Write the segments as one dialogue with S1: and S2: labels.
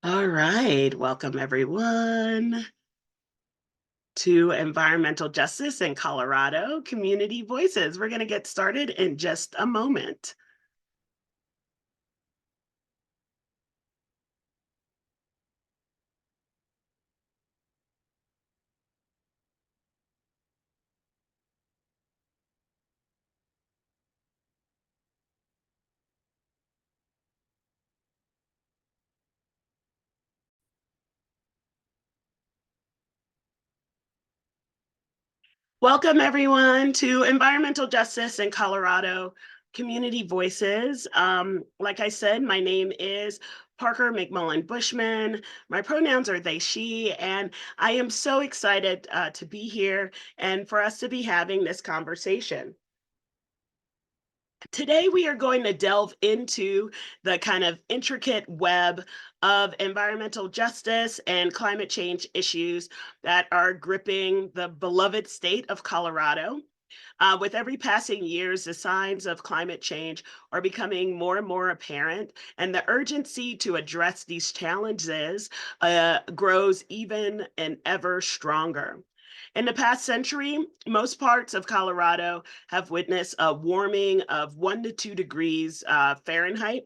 S1: All right, welcome everyone to Environmental Justice in Colorado Community Voices. We're going to get started in just a moment. Welcome everyone to Environmental Justice in Colorado Community Voices. Like I said, my name is Parker McMullen Bushman. My pronouns are they, she, and I am so excited to be here and for us to be having this conversation. Today, we are going to delve into the kind of intricate web of environmental justice and climate change issues that are gripping the beloved state of Colorado. With every passing years, the signs of climate change are becoming more and more apparent, and the urgency to address these challenges grows even and ever stronger. In the past century, most parts of Colorado have witnessed a warming of 1 to 2 degrees Fahrenheit,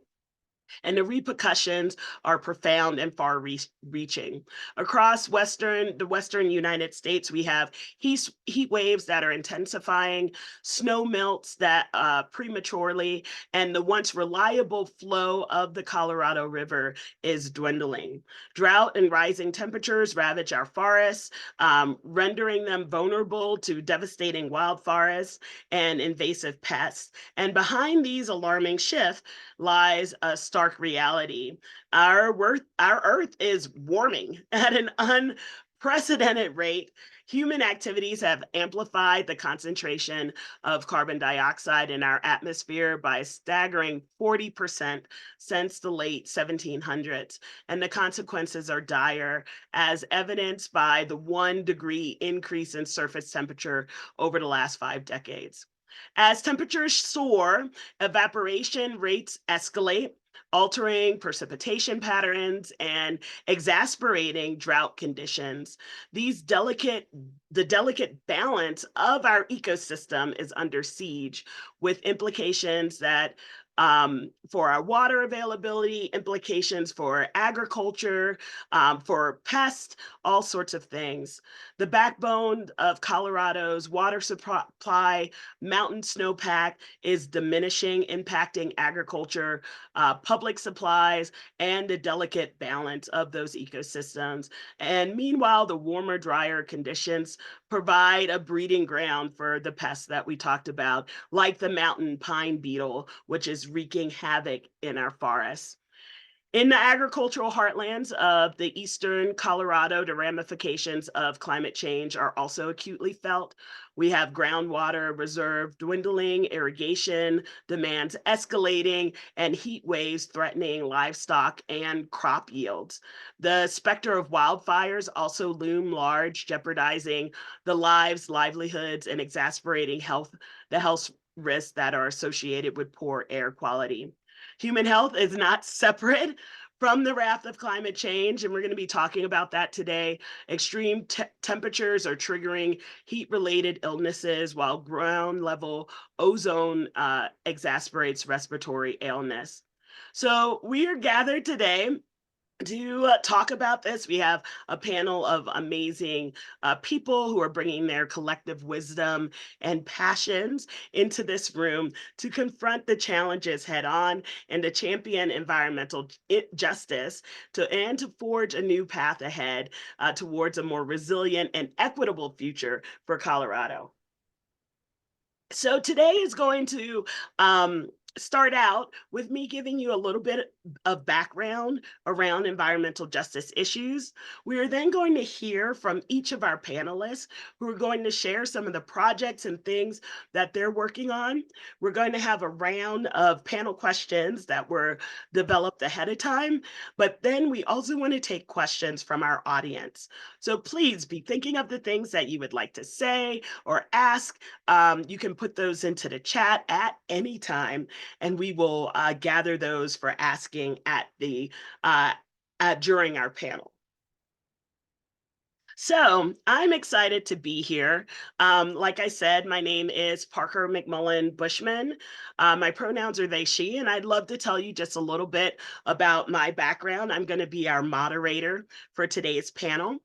S1: and the repercussions are profound and far-reaching. Across the western United States, we have heat waves that are intensifying, snow melts that prematurely, and the once reliable flow of the Colorado River is dwindling. Drought and rising temperatures ravage our forests, rendering them vulnerable to devastating wildfires and invasive pests. And behind these alarming shifts lies a stark reality. Our Earth is warming at an unprecedented rate. Human activities have amplified the concentration of carbon dioxide in our atmosphere by a staggering 40% since the late 1700s. And the consequences are dire, as evidenced by the 1 degree increase in surface temperature over the last 5 decades. As temperatures soar, evaporation rates escalate, altering precipitation patterns and exasperating drought conditions. The delicate balance of our ecosystem is under siege, with implications that for our water availability, implications for agriculture, for pests, all sorts of things. The backbone of Colorado's water supply, mountain snowpack, is diminishing, impacting agriculture, public supplies, and the delicate balance of those ecosystems. And meanwhile, the warmer, drier conditions provide a breeding ground for the pests that we talked about, like the mountain pine beetle, which is wreaking havoc in our forests. In the agricultural heartlands of the eastern Colorado, the ramifications of climate change are also acutely felt. We have groundwater reserve dwindling, irrigation demands escalating, and heat waves threatening livestock and crop yields. The specter of wildfires also loom large, jeopardizing the lives, livelihoods, and exacerbating the health risks that are associated with poor air quality. Human health is not separate from the wrath of climate change, and we're going to be talking about that today. Extreme temperatures are triggering heat-related illnesses, while ground level ozone exacerbates respiratory illness. So we are gathered today to talk about this. We have a panel of amazing people who are bringing their collective wisdom and passions into this room to confront the challenges head on and to champion environmental justice and to forge a new path ahead towards a more resilient and equitable future for Colorado. So today is going to start out with me giving you a little bit of background around environmental justice issues. We are then going to hear from each of our panelists who are going to share some of the projects and things that they're working on. We're going to have a round of panel questions that were developed ahead of time, but then we also want to take questions from our audience. So please be thinking of the things that you would like to say or ask. You can put those into the chat at any time, and we will gather those for asking during our panel. So I'm excited to be here. Like I said, my name is Parker McMullen Bushman. My pronouns are they, she, and I'd love to tell you just a little bit about my background. I'm going to be our moderator for today's panel.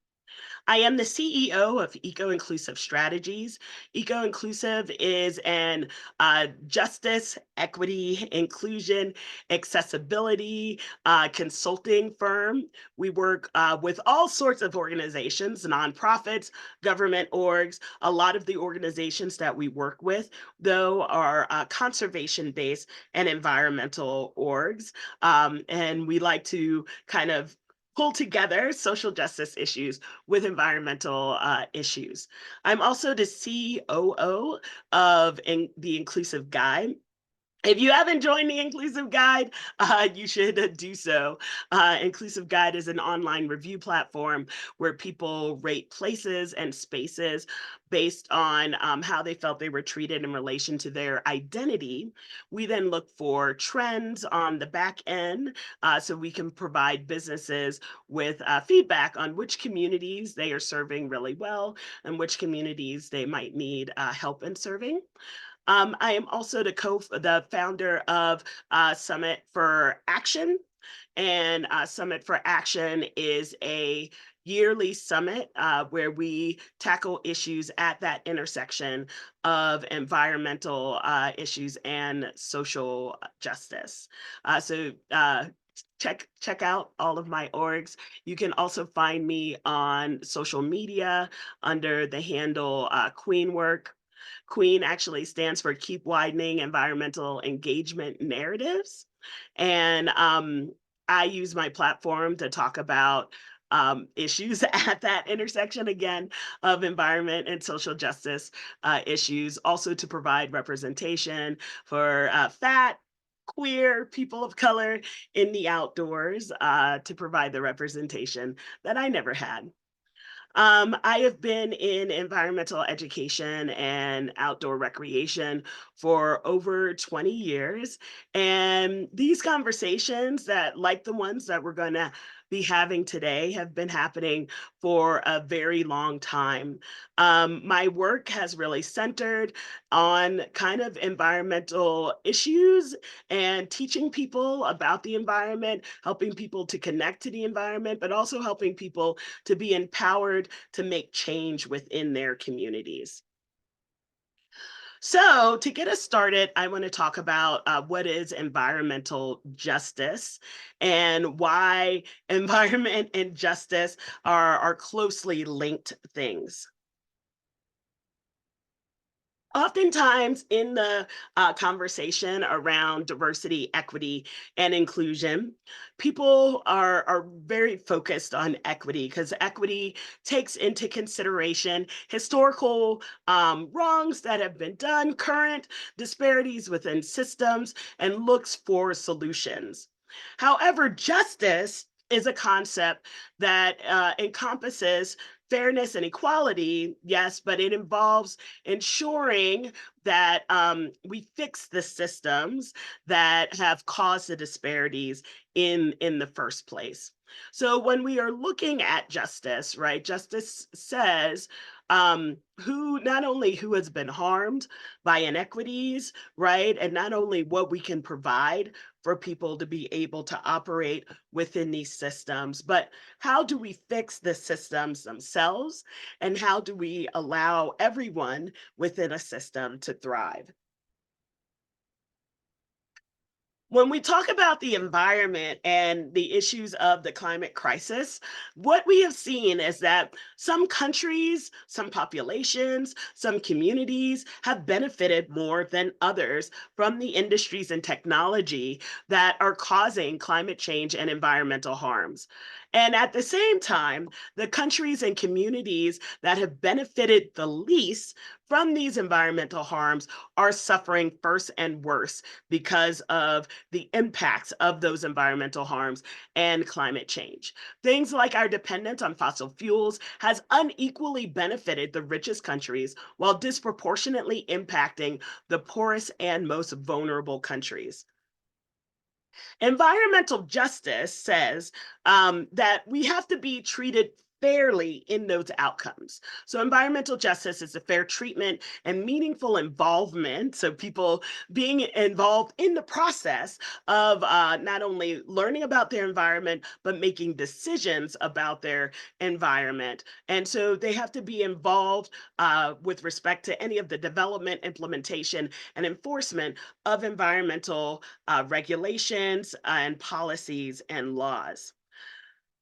S1: I am the CEO of Ecoinclusive Strategies. Ecoinclusive is an justice, equity, inclusion, accessibility consulting firm. We work with all sorts of organizations, nonprofits, government orgs. A lot of the organizations that we work with, though, are conservation based and environmental orgs. And we like to kind of pull together social justice issues with environmental issues. I'm also the COO of the Inclusive Guide. If you haven't joined the Inclusive Guide, you should do so. Inclusive Guide is an online review platform where people rate places and spaces based on how they felt they were treated in relation to their identity. We then look for trends on the back end so we can provide businesses with feedback on which communities they are serving really well and which communities they might need help in serving. I am also the founder of Summit for Action, and Summit for Action is a yearly summit where we tackle issues at that intersection of environmental issues and social justice. So check out all of my orgs. You can also find me on social media under the handle Queen Work. Queen actually stands for Keep Widening Environmental Engagement Narratives. And I use my platform to talk about issues at that intersection again of environment and social justice issues, also to provide representation for fat, queer people of color in the outdoors to provide the representation that I never had. I have been in environmental education and outdoor recreation for over 20 years. And these conversations that, like the ones that we're going to be having today, have been happening for a very long time. My work has really centered on kind of environmental issues and teaching people about the environment, helping people to connect to the environment, but also helping people to be empowered to make change within their communities. So, to get us started, I want to talk about what is environmental justice and why environment and justice are closely linked things. Oftentimes in the conversation around diversity, equity, and inclusion, people are very focused on equity because equity takes into consideration historical wrongs that have been done, current disparities within systems, and looks for solutions. However, justice is a concept that encompasses fairness and equality, yes, but it involves ensuring that we fix the systems that have caused the disparities in the first place. So when we are looking at justice, right, justice says who not only who has been harmed by inequities, right, and not only what we can provide for people to be able to operate within these systems, but how do we fix the systems themselves and how do we allow everyone within a system to thrive? When we talk about the environment and the issues of the climate crisis, what we have seen is that some countries, some populations, some communities have benefited more than others from the industries and technology that are causing climate change and environmental harms. And at the same time, the countries and communities that have benefited the least from these environmental harms are suffering first and worse because of the impacts of those environmental harms and climate change. Things like our dependence on fossil fuels has unequally benefited the richest countries while disproportionately impacting the poorest and most vulnerable countries. Environmental justice says that we have to be treated fairly in those outcomes. So, environmental justice is a fair treatment and meaningful involvement. So, people being involved in the process of not only learning about their environment, but making decisions about their environment. And so, they have to be involved with respect to any of the development, implementation, and enforcement of environmental regulations and policies and laws.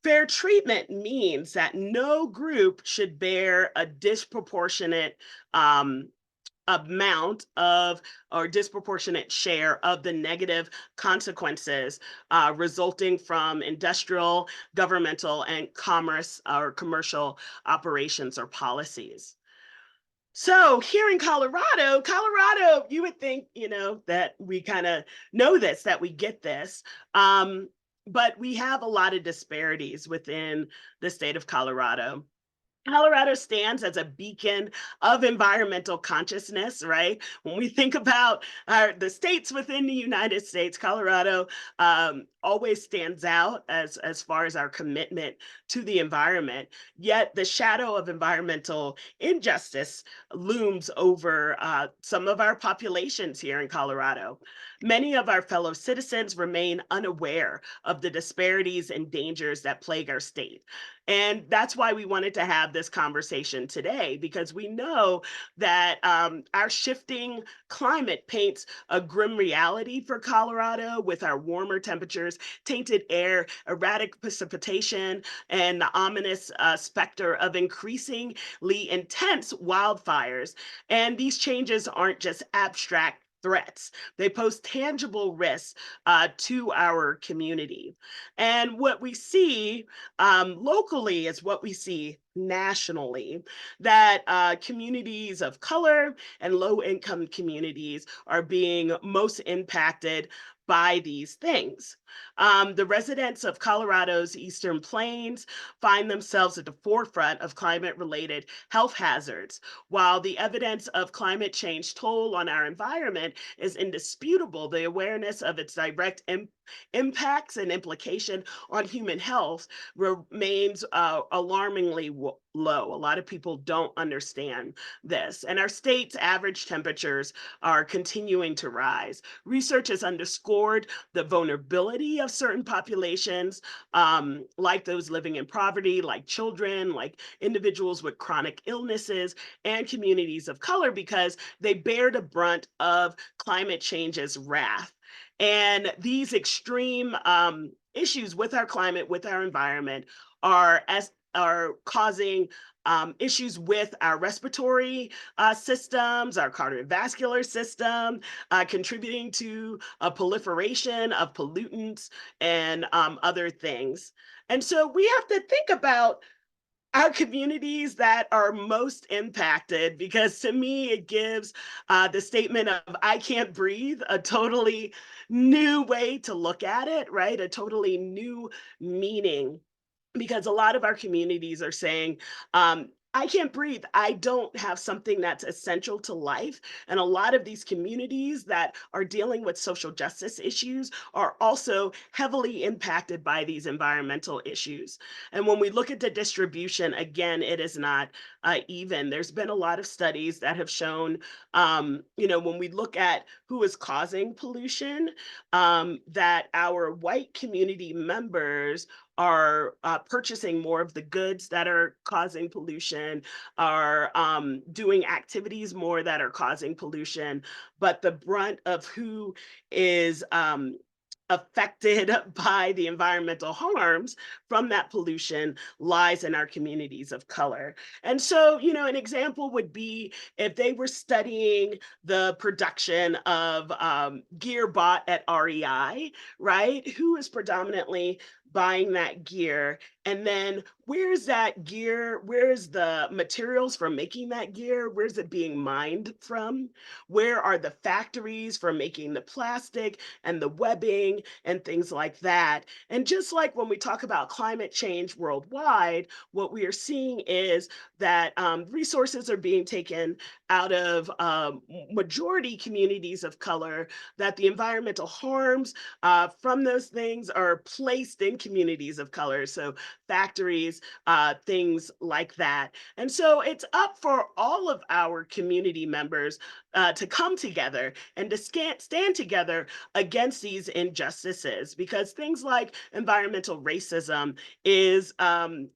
S1: Fair treatment means that no group should bear a disproportionate um, amount of or disproportionate share of the negative consequences resulting from industrial, governmental, and commerce or commercial operations or policies. So here in Colorado, you would think, that we kind of know this, that we get this. Um, but we have a lot of disparities within the state of Colorado. Colorado stands as a beacon of environmental consciousness, right? When we think about the states within the United States, Colorado always stands out as far as our commitment to the environment. Yet the shadow of environmental injustice looms over some of our populations here in Colorado. Many of our fellow citizens remain unaware of the disparities and dangers that plague our state. And that's why we wanted to have this conversation today, because we know that our shifting climate paints a grim reality for Colorado with our warmer temperatures, tainted air, erratic precipitation, and the ominous specter of increasingly intense wildfires. And these changes aren't just abstract threats. They pose tangible risks to our community. And what we see locally is what we see nationally, that communities of color and low income communities are being most impacted by these things. The residents of Colorado's Eastern Plains find themselves at the forefront of climate related health hazards. While the evidence of climate change toll on our environment is indisputable, the awareness of its direct impacts and implication on human health remains alarmingly low. A lot of people don't understand this. And our state's average temperatures are continuing to rise. Research has underscored the vulnerability of certain populations, like those living in poverty, like children, like individuals with chronic illnesses, and communities of color, because they bear the brunt of climate change's wrath. And these extreme issues with our climate, with our environment, are causing issues with our respiratory systems, our cardiovascular system, contributing to a proliferation of pollutants and other things. And so we have to think about our communities that are most impacted, because to me it gives the statement of I can't breathe a totally new way to look at it, right? A totally new meaning, because a lot of our communities are saying, I can't breathe. I don't have something that's essential to life. And a lot of these communities that are dealing with social justice issues are also heavily impacted by these environmental issues. And when we look at the distribution, again, it is not even. There's been a lot of studies that have shown, when we look at who is causing pollution, that our white community members are purchasing more of the goods that are causing pollution, are doing activities more that are causing pollution. But the brunt of who is affected by the environmental harms from that pollution lies in our communities of color. And so, an example would be if they were studying the production of gear bought at REI, right? Who is predominantly buying that gear, and then where's that gear, where's the materials for making that gear, where's it being mined from, where are the factories for making the plastic and the webbing housing and things like that. And just like when we talk about climate change worldwide, what we are seeing is that resources are being taken out of majority communities of color, that the environmental harms from those things are placed in communities of color. So factories, things like that. And so it's up for all of our community members to come together and to stand together against these injustices, because things like environmental racism is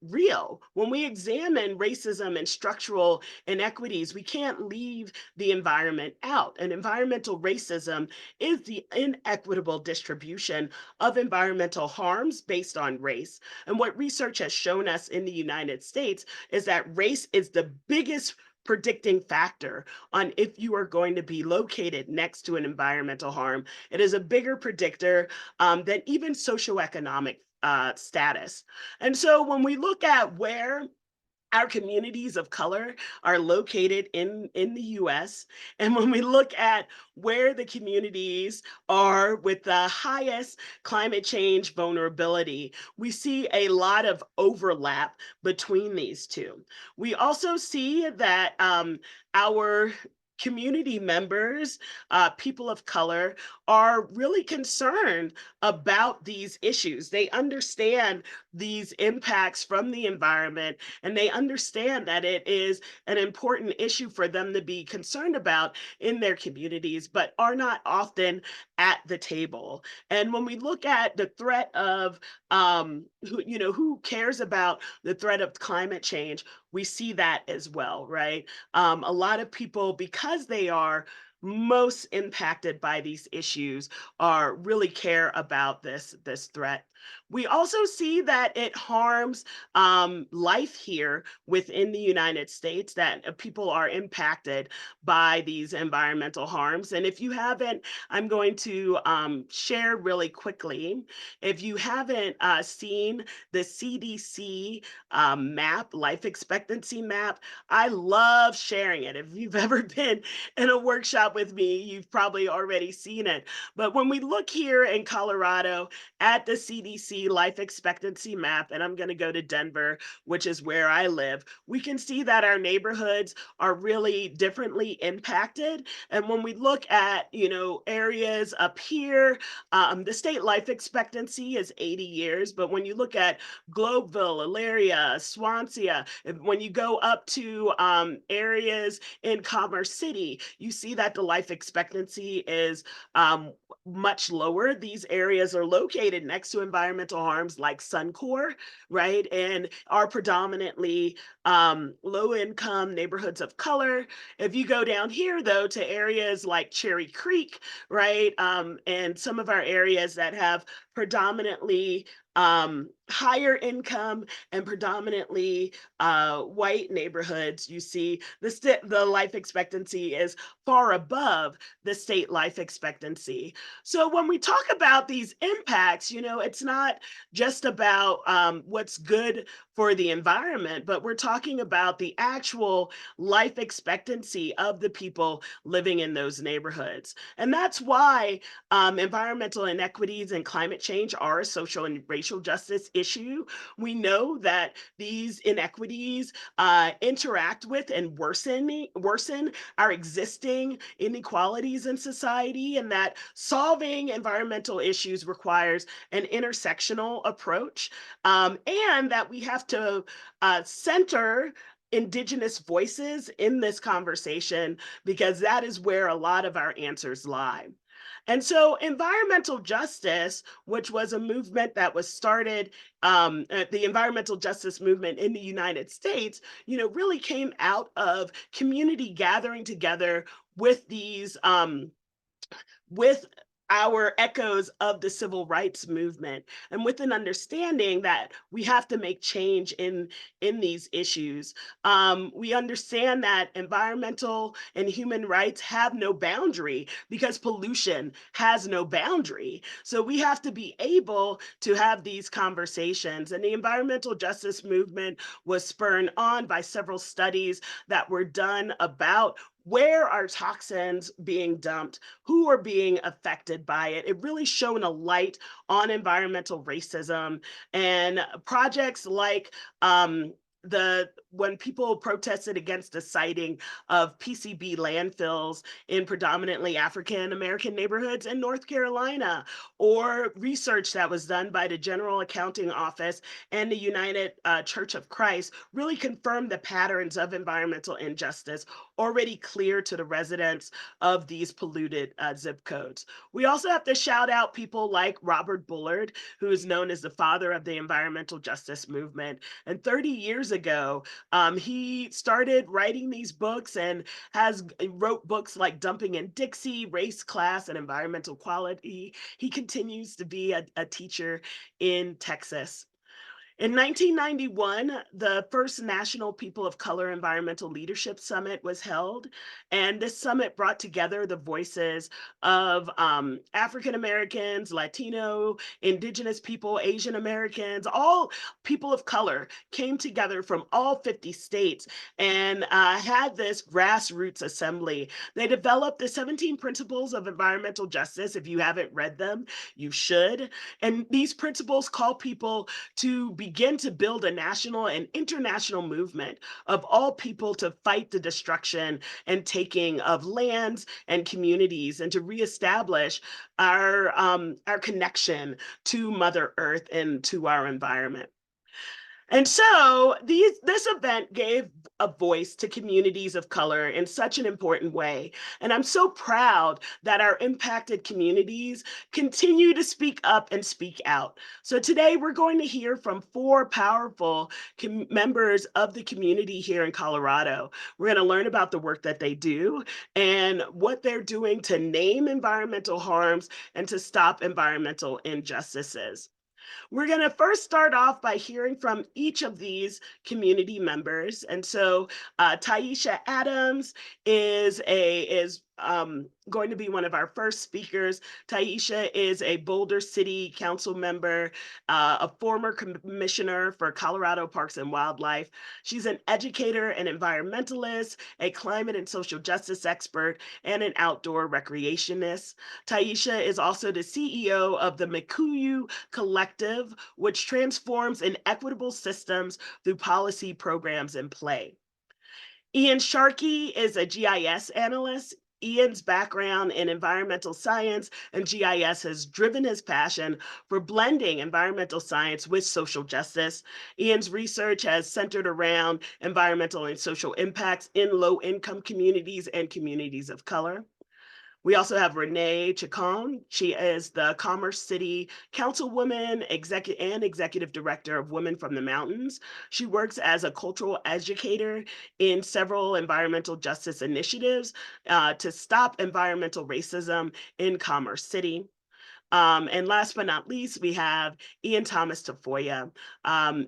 S1: real. When we examine racism and structural inequities, we can't leave the environment out. And environmental racism is the inequitable distribution of environmental harms based on race. And what research has shown us in the United States is that race is the biggest predicting factor on if you are going to be located next to an environmental harm. It is a bigger predictor than even socioeconomic status. And so when we look at where our communities of color are located in the US. And when we look at where the communities are with the highest climate change vulnerability, we see a lot of overlap between these two. We also see that our community members, people of color, are really concerned about these issues. They understand these impacts from the environment, and they understand that it is an important issue for them to be concerned about in their communities, but are not often at the table. And when we look at the threat of who cares about the threat of climate change, we see that as well, right? A lot of people, because they are most impacted by these issues, are really care about this threat. We also see that it harms life here within the United States, that people are impacted by these environmental harms. And if you haven't, I'm going to share really quickly. If you haven't seen the CDC map, life expectancy map, I love sharing it. If you've ever been in a workshop with me, you've probably already seen it. But when we look here in Colorado at the CDC life expectancy map, and I'm going to go to Denver, which is where I live, we can see that our neighborhoods are really differently impacted. And when we look at, areas up here, the state life expectancy is 80 years. But when you look at Globeville, Elyria, Swansea, when you go up to areas in Commerce City, you see that the life expectancy is much lower. These areas are located next to environmental harms like Suncor, right? And are predominantly low income neighborhoods of color. If you go down here, though, to areas like Cherry Creek, right? And some of our areas that have predominantly higher income and predominantly white neighborhoods, you see the life expectancy is far above the state life expectancy. So when we talk about these impacts, it's not just about what's good for the environment, but we're talking about the actual life expectancy of the people living in those neighborhoods. And that's why environmental inequities and climate change are a social and racial justice issue. We know that these inequities interact with and worsen our existing inequalities in society, and that solving environmental issues requires an intersectional approach, and that we have to center Indigenous voices in this conversation, because that is where a lot of our answers lie. And so, environmental justice, which was a movement that was started, the environmental justice movement in the United States, really came out of community gathering together with these with our echoes of the civil rights movement, and with an understanding that we have to make change in these issues. We understand that environmental and human rights have no boundary, because pollution has no boundary. So we have to be able to have these conversations. And the environmental justice movement was spurred on by several studies that were done about where are toxins being dumped, who are being affected by it. It really shone a light on environmental racism, and projects like when people protested against the siting of PCB landfills in predominantly African American neighborhoods in North Carolina, or research that was done by the General Accounting Office and the United Church of Christ, really confirmed the patterns of environmental injustice already clear to the residents of these polluted zip codes. We also have to shout out people like Robert Bullard, who is known as the father of the environmental justice movement. And 30 years ago, he started writing these books and wrote books like Dumping in Dixie, Race, Class, and Environmental Quality. He continues to be a teacher in Texas. In 1991, the first National People of Color Environmental Leadership Summit was held, and this summit brought together the voices of African Americans, Latino, Indigenous people, Asian Americans, all people of color came together from all 50 states and had this grassroots assembly. They developed the 17 Principles of Environmental Justice. If you haven't read them, you should. And these principles call people to begin to build a national and international movement of all people to fight the destruction and taking of lands and communities, and to reestablish our connection to Mother Earth and to our environment. And so this event gave a voice to communities of color in such an important way. And I'm so proud that our impacted communities continue to speak up and speak out. So today we're going to hear from 4 powerful members of the community here in Colorado. We're going to learn about the work that they do and what they're doing to name environmental harms and to stop environmental injustices. We're going to first start off by hearing from each of these community members. And so Taishy Adams is going to be one of our first speakers. Taishy is a Boulder City Council member, a former commissioner for Colorado Parks and Wildlife. She's an educator and environmentalist, a climate and social justice expert, and an outdoor recreationist. Taishy is also the CEO of the Mukuyu Collective, which transforms inequitable systems through policy programs and play. Ean Sharkey is a GIS analyst. Ean's background in environmental science and GIS has driven his passion for blending environmental science with social justice. Ean's research has centered around environmental and social impacts in low-income communities and communities of color. We also have Renée Chacon. She is the Commerce City Councilwoman and Executive Director of Women from the Mountains. She works as a cultural educator in several environmental justice initiatives to stop environmental racism in Commerce City. And last but not least, we have Ean Tafoya.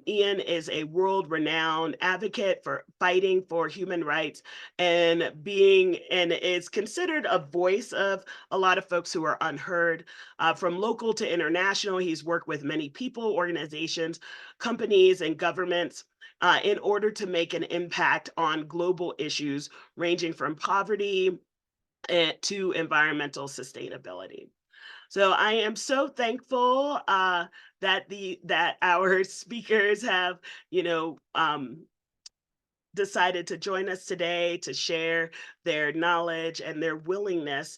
S1: Ean is a world-renowned advocate for fighting for human rights and is considered a voice of a lot of folks who are unheard. From local to international, he's worked with many people, organizations, companies, and governments in order to make an impact on global issues ranging from poverty to environmental sustainability. So I am so thankful that our speakers have, decided to join us today to share their knowledge and their willingness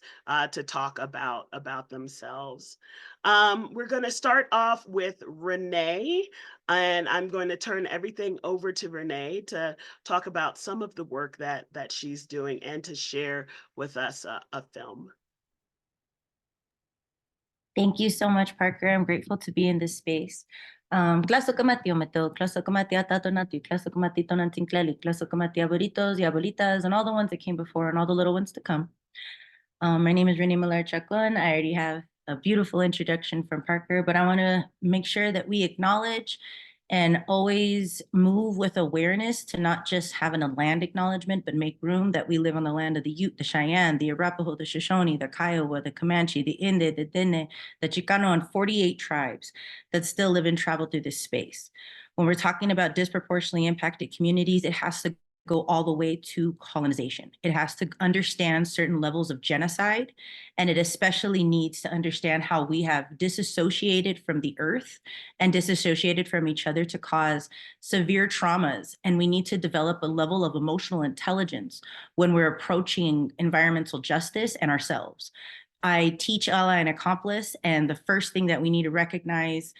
S1: to talk about themselves. We're going to start off with Renée, and I'm going to turn everything over to Renée to talk about some of the work that she's doing and to share with us a film.
S2: Thank you so much, Parker. I'm grateful to be in this space. Abuelitos y abuelitas and all the ones that came before and all the little ones to come. My name is Renée M. Chacon. I already have a beautiful introduction from Parker, but I want to make sure that we acknowledge and always move with awareness to not just having a land acknowledgement, but make room that we live on the land of the Ute, the Cheyenne, the Arapaho, the Shoshone, the Kiowa, the Comanche, the Inde, the Dene, the Chicano, and 48 tribes that still live and travel through this space. When we're talking about disproportionately impacted communities, it has to go all the way to colonization. It has to understand certain levels of genocide, and it especially needs to understand how we have disassociated from the earth and disassociated from each other to cause severe traumas. And we need to develop a level of emotional intelligence when we're approaching environmental justice and ourselves. I teach ally and accomplice, and the first thing that we need to recognize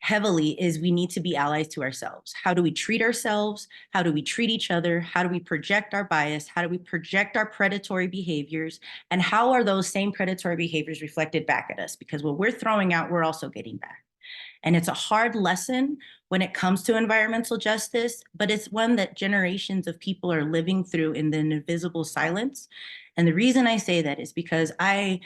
S2: heavily is we need to be allies to ourselves. How do we treat ourselves? How do we treat each other? How do we project our bias? How do we project our predatory behaviors? And how are those same predatory behaviors reflected back at us? Because what we're throwing out, we're also getting back. And it's a hard lesson when it comes to environmental justice, but it's one that generations of people are living through in the invisible silence. And the reason I say that is because I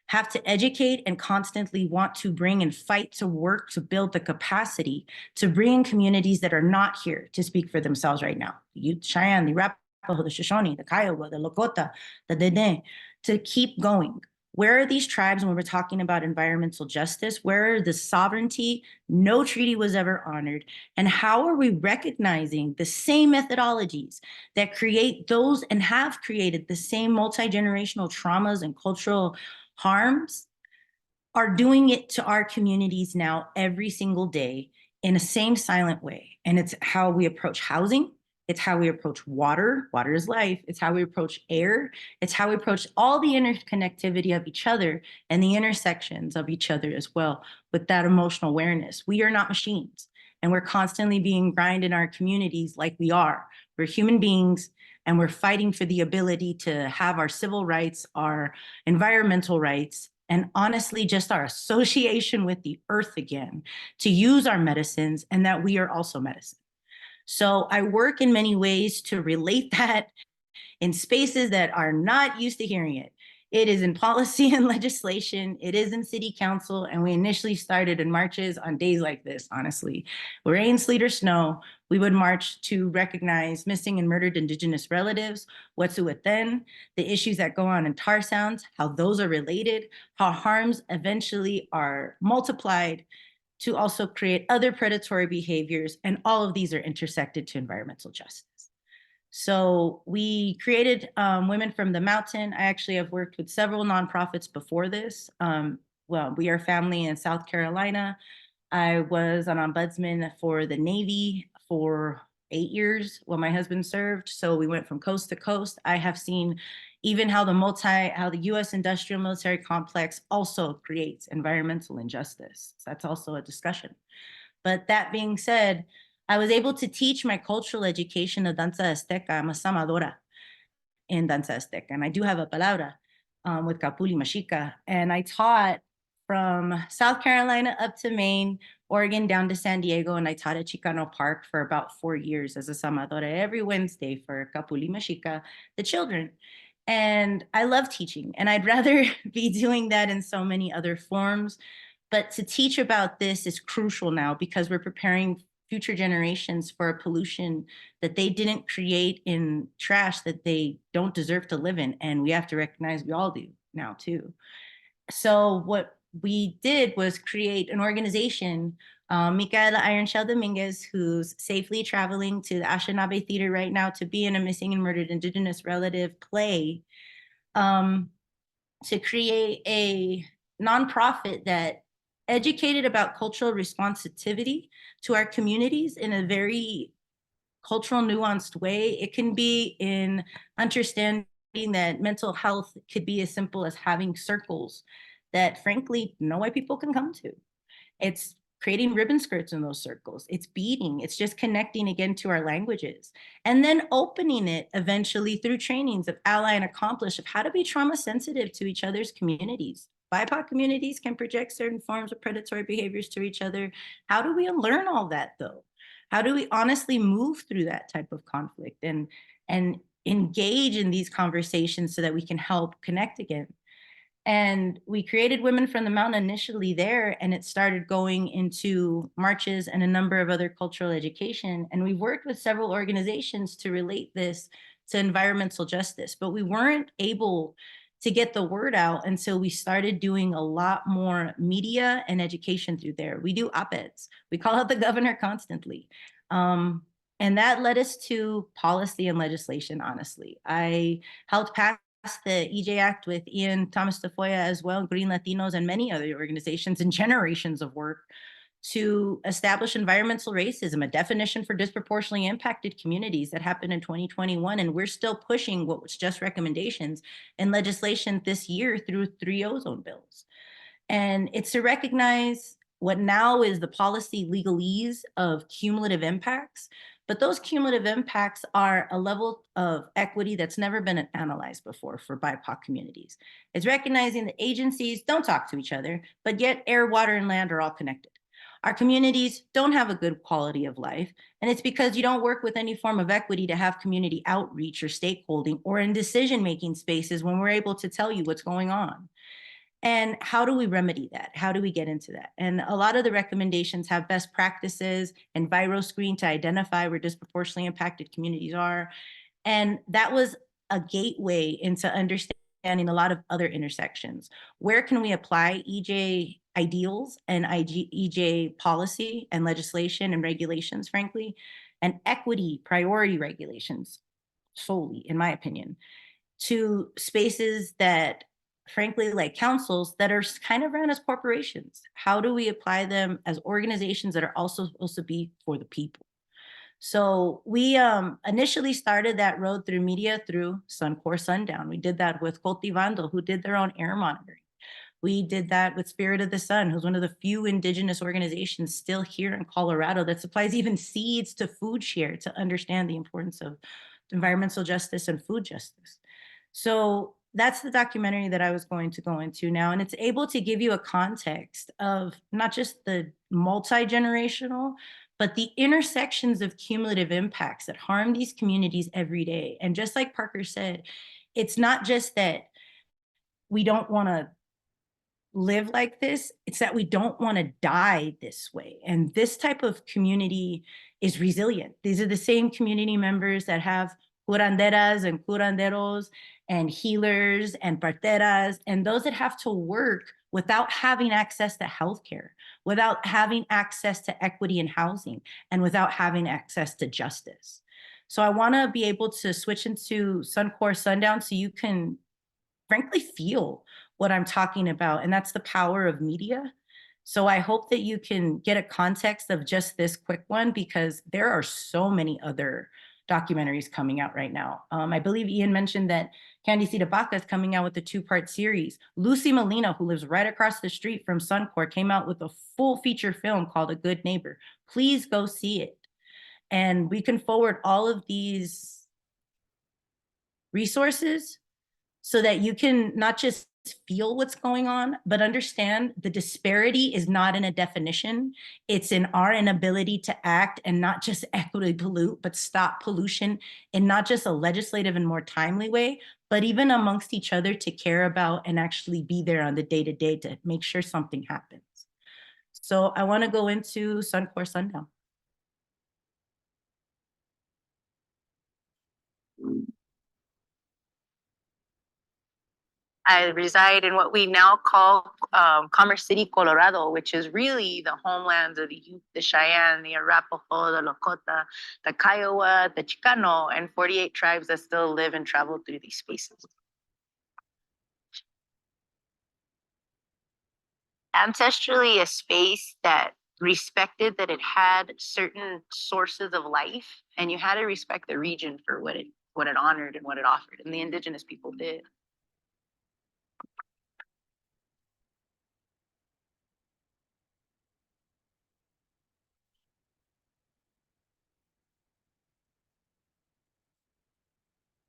S2: have to educate and constantly want to bring and fight to work to build the capacity to bring in communities that are not here to speak for themselves right now. The Cheyenne, the Arapaho, the Shoshone, the Kiowa, the Lakota, the Dene, to keep going. Where are these tribes when we're talking about environmental justice? Where are the sovereignty? No treaty was ever honored. And how are we recognizing the same methodologies that create those and have created the same multi-generational traumas and cultural harms are doing it to our communities now every single day in the same silent way? And it's how we approach housing. It's how we approach water. Water is life. It's how we approach air. It's how we approach all the interconnectivity of each other and the intersections of each other as well, with that emotional awareness. We are not machines, and we're constantly being grinded in our communities like we are. We're human beings, and we're fighting for the ability to have our civil rights, our environmental rights, and honestly, just our association with the earth again, to use our medicines, and that we are also medicine. So I work in many ways to relate that in spaces that are not used to hearing it. It is in policy and legislation. It is in city council. And we initially started in marches on days like this, honestly. Rain, sleet, or snow, we would march to recognize missing and murdered Indigenous relatives, Wet'suwet'en, the issues that go on in tar sounds, how those are related, how harms eventually are multiplied to also create other predatory behaviors. And all of these are intersected to environmental justice. So we created Women from the Mountain. I actually have worked with several nonprofits before this. Well, We Are Family in South Carolina. I was an ombudsman for the Navy for 8 years while my husband served. So we went from coast to coast. I have seen even how the US industrial military complex also creates environmental injustice. So that's also a discussion. But that being said, I was able to teach my cultural education of danza azteca. I'm a samadora in danza azteca, and I do have a palabra with Kapuli Mashika. And I taught from South Carolina up to Maine, Oregon down to San Diego, and I taught at Chicano Park for about 4 years as a samadora every Wednesday for Kapuli Mashika, the children. And I love teaching, and I'd rather be doing that in so many other forms. But to teach about this is crucial now because we're preparing future generations for a pollution that they didn't create in trash that they don't deserve to live in. And we have to recognize we all do now too. So what we did was create an organization, Micaela Ironshell Dominguez, who's safely traveling to the Anishinaabe Theater right now to be in a missing and murdered Indigenous relative play, to create a nonprofit that educated about cultural responsitivity to our communities in a very cultural nuanced way. It can be in understanding that mental health could be as simple as having circles that frankly no white people can come to. It's creating ribbon skirts in those circles. It's beading. It's just connecting again to our languages. And then opening it eventually through trainings of ally and accomplice of how to be trauma sensitive to each other's communities. BIPOC communities can project certain forms of predatory behaviors to each other. How do we unlearn all that though? How do we honestly move through that type of conflict and engage in these conversations so that we can help connect again? And we created Women from the Mountain initially there, and it started going into marches and a number of other cultural education. And we worked with several organizations to relate this to environmental justice, but we weren't able to get the word out until we started doing a lot more media and education through there. We do op-eds. We call out the governor constantly. And that led us to policy and legislation, honestly. I helped pass the EJ Act with Ean Tafoya as well, Green Latinos, and many other organizations and generations of work to establish environmental racism, a definition for disproportionately impacted communities that happened in 2021. And we're still pushing what was just recommendations in legislation this year through 3 ozone bills. And it's to recognize what now is the policy legalese of cumulative impacts. But those cumulative impacts are a level of equity that's never been analyzed before for BIPOC communities. It's recognizing that agencies don't talk to each other, but yet air, water, and land are all connected. Our communities don't have a good quality of life, and it's because you don't work with any form of equity to have community outreach or stakeholding or in decision-making spaces when we're able to tell you what's going on. And how do we remedy that? How do we get into that? And a lot of the recommendations have best practices and ViroScreen to identify where disproportionately impacted communities are. And that was a gateway into understanding a lot of other intersections. Where can we apply EJ ideals and EJ policy and legislation and regulations, frankly, and equity priority regulations solely, in my opinion, to spaces that, frankly, like councils that are kind of ran as corporations? How do we apply them as organizations that are also supposed to be for the people? So we initially started that road through media through Suncor Sundown. We did that with Cultivando, who did their own air monitoring. We did that with Spirit of the Sun, who's one of the few indigenous organizations still here in Colorado that supplies even seeds to Food Share to understand the importance of environmental justice and food justice. So that's the documentary that I was going to go into now. And it's able to give you a context of not just the multi-generational, but the intersections of cumulative impacts that harm these communities every day. And just like Parker said, it's not just that we don't want to live like this, it's that we don't want to die this way. And this type of community is resilient. These are the same community members that have curanderas and curanderos and healers and parteras, and those that have to work without having access to healthcare, without having access to equity in housing, and without having access to justice. So I want to be able to switch into Suncor Sundown so you can frankly feel what I'm talking about. And that's the power of media. So I hope that you can get a context of just this quick one, because there are so many other documentaries coming out right now. I believe Ean mentioned that Candy Baca is coming out with a 2-part series. Lucy Molina, who lives right across the street from Suncor, came out with a full feature film called A Good Neighbor. Please go see it. And we can forward all of these resources so that you can not just feel what's going on, but understand the disparity is not in a definition. It's in our inability to act and not just equitably pollute, but stop pollution in not just a legislative and more timely way, but even amongst each other to care about and actually be there on the day-to-day to make sure something happens. So I want to go into Suncor Sundown.
S3: I reside in what we now call Commerce City, Colorado, which is really the homelands of the Ute, the Cheyenne, the Arapaho, the Lakota, the Kiowa, the Chicano, and 48 tribes that still live and travel through these spaces. Ancestrally, a space that respected that it had certain sources of life, and you had to respect the region for what it honored and what it offered, and the indigenous people did.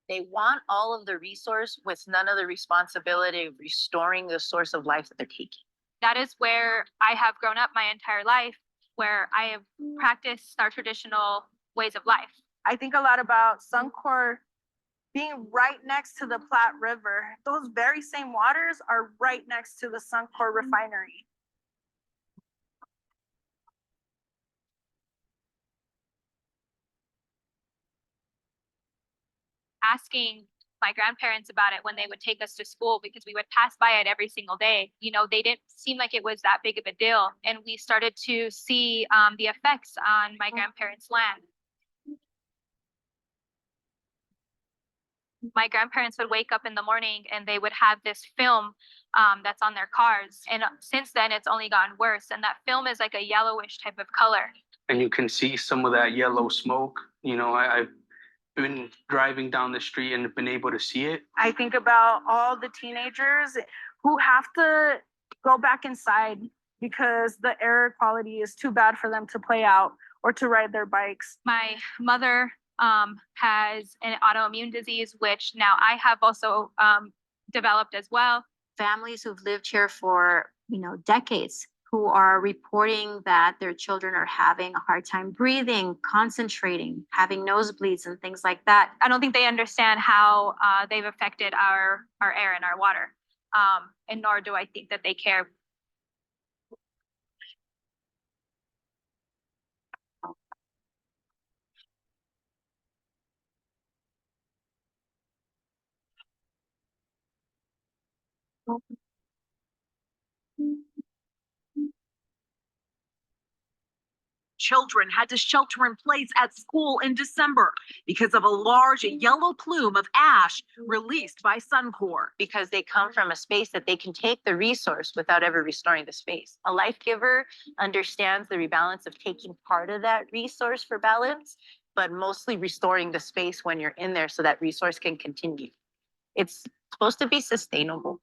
S3: They want all of the resource with none of the responsibility of restoring the source of life that they're taking.
S4: That is where I have grown up my entire life, where I have practiced our traditional ways of life.
S5: I think a lot about Suncor being right next to the Platte River. Those very same waters are right next to the Suncor refinery.
S4: Asking my grandparents about it when they would take us to school, because we would pass by it every single day. You know, they didn't seem like it was that big of a deal. And we started to see the effects on my grandparents' land. my grandparents would wake up in the morning and they would have this film that's on their cars. And since then, it's only gotten worse. And that film is like a yellowish type of color.
S6: And you can see some of that yellow smoke. You know, I've been driving down the street and been able to see it.
S5: I think about all the teenagers who have to go back inside because the air quality is too bad for them to play out or to ride their bikes.
S4: My mother has an autoimmune disease, which now I have also developed as well.
S7: Families who've lived here for, decades, who are reporting that their children are having a hard time breathing, concentrating, having nosebleeds and things like that.
S4: I don't think they understand how they've affected our air and our water. And nor do I think that they care.
S8: Children had to shelter in place at school in December because of a large yellow plume of ash released by Suncor.
S3: Because they come from a space that they can take the resource without ever restoring the space. A life giver understands the rebalance of taking part of that resource for balance, but mostly restoring the space when you're in there so that resource can continue. It's supposed to be sustainable.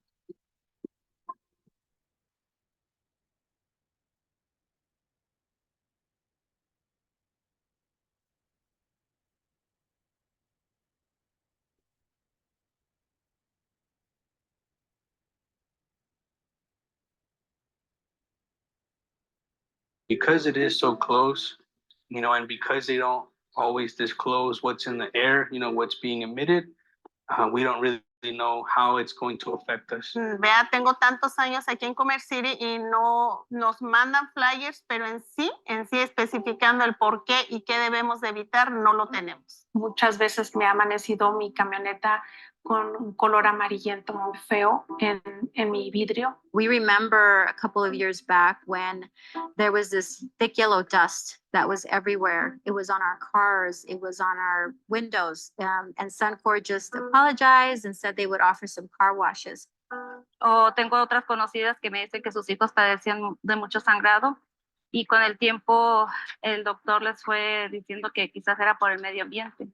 S6: Because it is so close, and because they don't always disclose what's in the air, what's being emitted, we don't really know how it's going to affect us.
S9: Vea, tengo tantos años aquí en Commerce City y no nos mandan flyers, pero en sí especificando el por qué y qué debemos de evitar, no lo tenemos.
S5: Muchas veces me ha amanecido mi camioneta con un color amarillento muy feo en mi vidrio.
S7: We remember a couple of years back when there was this thick yellow dust that was everywhere. It was on our cars, it was on our windows, and Suncor just apologized and said they would offer some car washes.
S10: O tengo otras conocidas que me dicen que sus hijos padecían de mucho sangrado y con el tiempo el doctor les fue diciendo que quizás era por el medio ambiente.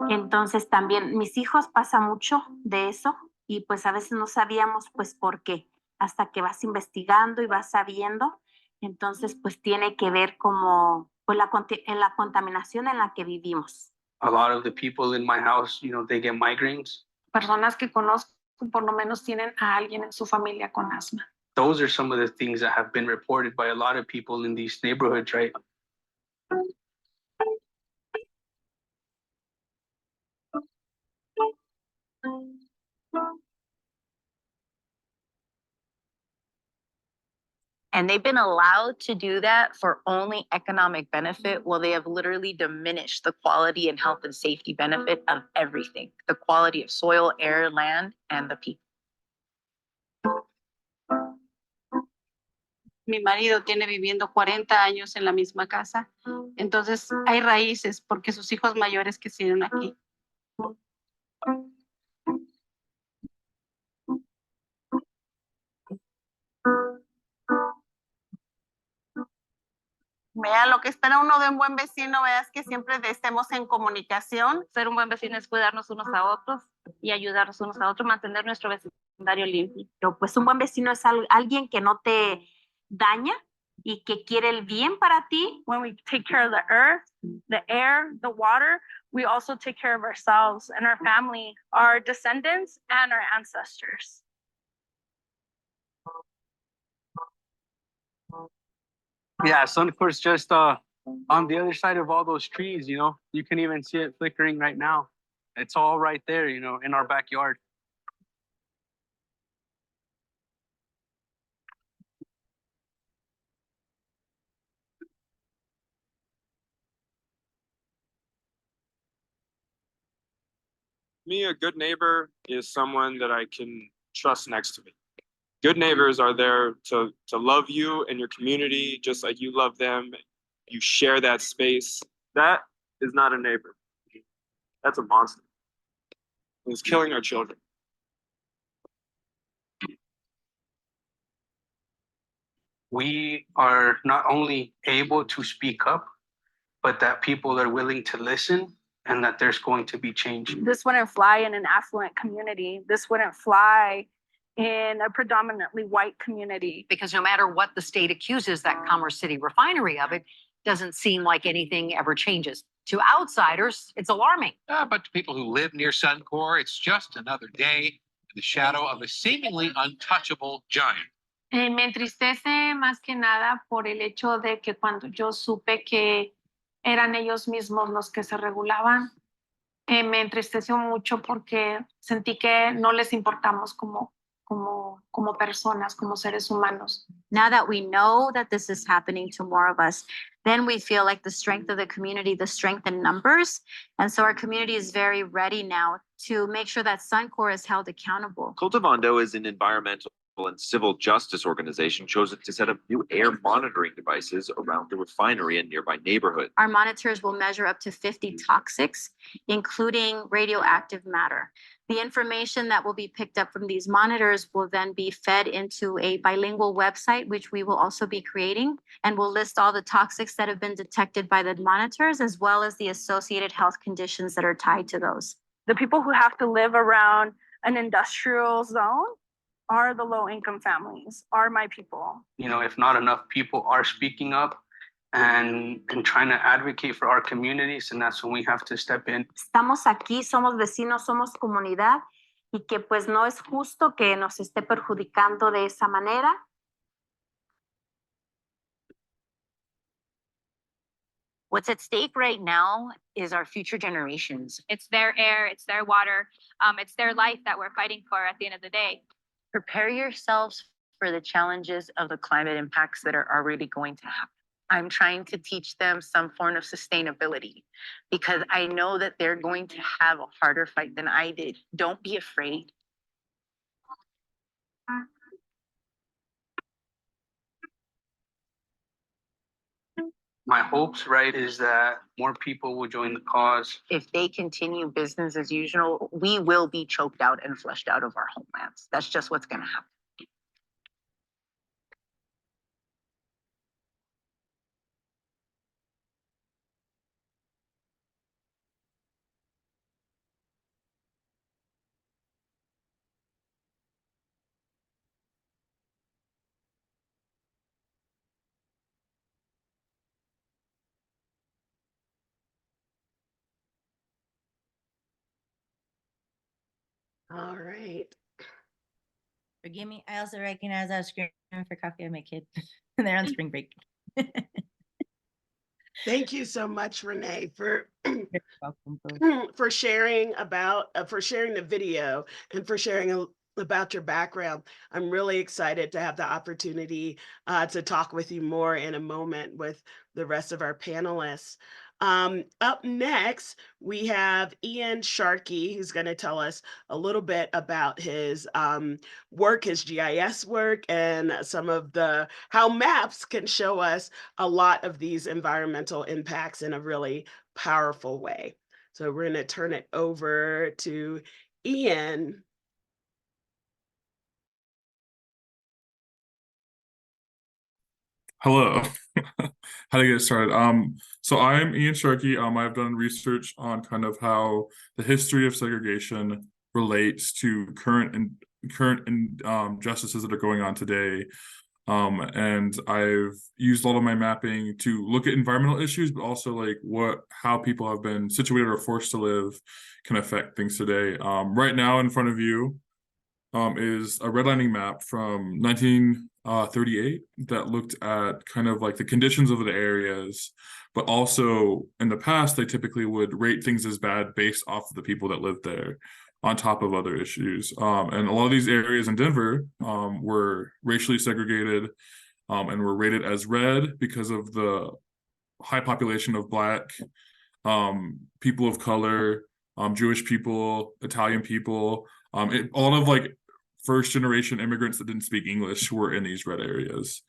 S9: Entonces también mis hijos pasa mucho de eso y pues a veces no sabíamos pues por qué, hasta que vas investigando y vas sabiendo, entonces pues tiene que ver como pues en la contaminación en la que vivimos.
S6: A lot of the people in my house, they get migraines.
S5: Personas que conozco por lo menos tienen a alguien en su familia con asma.
S6: Those are some of the things that have been reported by a lot of people in these neighborhoods, right?
S3: And they've been allowed to do that for only economic benefit while they have literally diminished the quality and health and safety benefit of everything, the quality of soil, air, land, and the people.
S10: Mi marido tiene viviendo 40 años en la misma casa, entonces hay raíces porque sus hijos mayores quisieron aquí.
S9: Vea, lo que espera uno de un buen vecino, veas que siempre estemos en comunicación.
S10: Ser un buen vecino es cuidarnos unos a otros y ayudarnos unos a otros, mantener nuestro vecindario limpio.
S9: Pero pues un buen vecino es alguien que no te daña y que quiere el bien para ti.
S5: When we take care of the earth, the air, the water, we also take care of ourselves and our family, our descendants and our ancestors.
S6: Yeah, Suncor's just on the other side of all those trees, you can even see it flickering right now. It's all right there, in our backyard.
S11: Me, a good neighbor is someone that I can trust next to me. Good neighbors are there to love you and your community just like you love them. You share that space. That is not a neighbor. That's a monster. It's killing our children.
S6: We are not only able to speak up, but that people are willing to listen and that there's going to be change.
S5: This wouldn't fly in an affluent community. This wouldn't fly in a predominantly white community.
S8: Because no matter what the state accuses that Commerce City refinery of, it doesn't seem like anything ever changes. To outsiders, it's alarming.
S12: But to people who live near Suncor, it's just another day in the shadow of a seemingly untouchable giant.
S9: Me entristece más que nada por el hecho de que cuando yo supe que eran ellos mismos los que se regulaban, me entristeció mucho porque sentí que no les importamos como personas, como seres humanos.
S7: Now that we know that this is happening to more of us, then we feel like the strength of the community, the strength in numbers. And so our community is very ready now to make sure that Suncor is held accountable.
S13: Cultivando is an environmental and civil justice organization chosen to set up new air monitoring devices around the refinery and nearby neighborhoods.
S7: Our monitors will measure up to 50 toxics, including radioactive matter. The information that will be picked up from these monitors will then be fed into a bilingual website, which we will also be creating, and will list all the toxics that have been detected by the monitors, as well as the associated health conditions that are tied to those.
S5: The people who have to live around an industrial zone are the low-income families, are my people.
S6: You know, if not enough people are speaking up and trying to advocate for our communities, and that's when we have to step in.
S9: Estamos aquí, somos vecinos, somos comunidad, y que pues no es justo que nos esté perjudicando de esa manera.
S3: What's at stake right now is our future generations.
S4: It's their air, it's their water, it's their life that we're fighting for at the end of the day.
S3: Prepare yourselves for the challenges of the climate impacts that are already going to happen. I'm trying to teach them some form of sustainability because I know that they're going to have a harder fight than I did. Don't be afraid.
S6: My hopes, right, is that more people will join the cause.
S3: If they continue business as usual, we will be choked out and flushed out of our homelands. That's just what's going to happen.
S1: All right.
S2: Forgive me. I also recognize I was screaming for coffee on my kid. They're on spring break.
S1: Thank you so much, Renee, for
S2: You're welcome.
S1: for sharing the video and for sharing about your background. I'm really excited to have the opportunity to talk with you more in a moment with the rest of our panelists. Up next, we have Ean Sharkey, who's going to tell us a little bit about his work, his GIS work, and some of how maps can show us a lot of these environmental impacts in a really powerful way. So we're going to turn it over to Ean.
S14: Hello. How to get started? So I'm Ean Sharkey. I've done research on kind of how the history of segregation relates to current injustices that are going on today. And I've used a lot of my mapping to look at environmental issues, but also like how people have been situated or forced to live can affect things today. Right now in front of you is a redlining map from 1938 that looked at kind of like the conditions of the areas, but also in the past, they typically would rate things as bad based off of the people that lived there on top of other issues. And a lot of these areas in Denver were racially segregated and were rated as red because of the high population of Black, people of color, Jewish people, Italian people, a lot of like first generation immigrants that didn't speak English were in these red areas.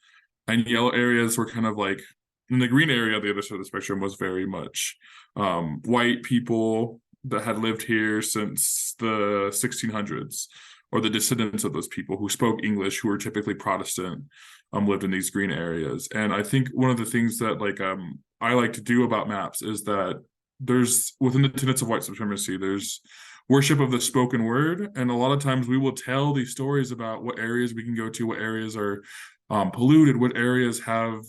S14: And yellow areas were kind of like, in the green area, the other side of the spectrum was very much white people, that had lived here since the 1600s, or the descendants of those people who spoke English, who were typically Protestant, lived in these green areas. And I think one of the things that I like to do about maps is that there's, within the tenets of white supremacy, there's worship of the spoken word, and a lot of times we will tell these stories about what areas we can go to, what areas are polluted, what areas have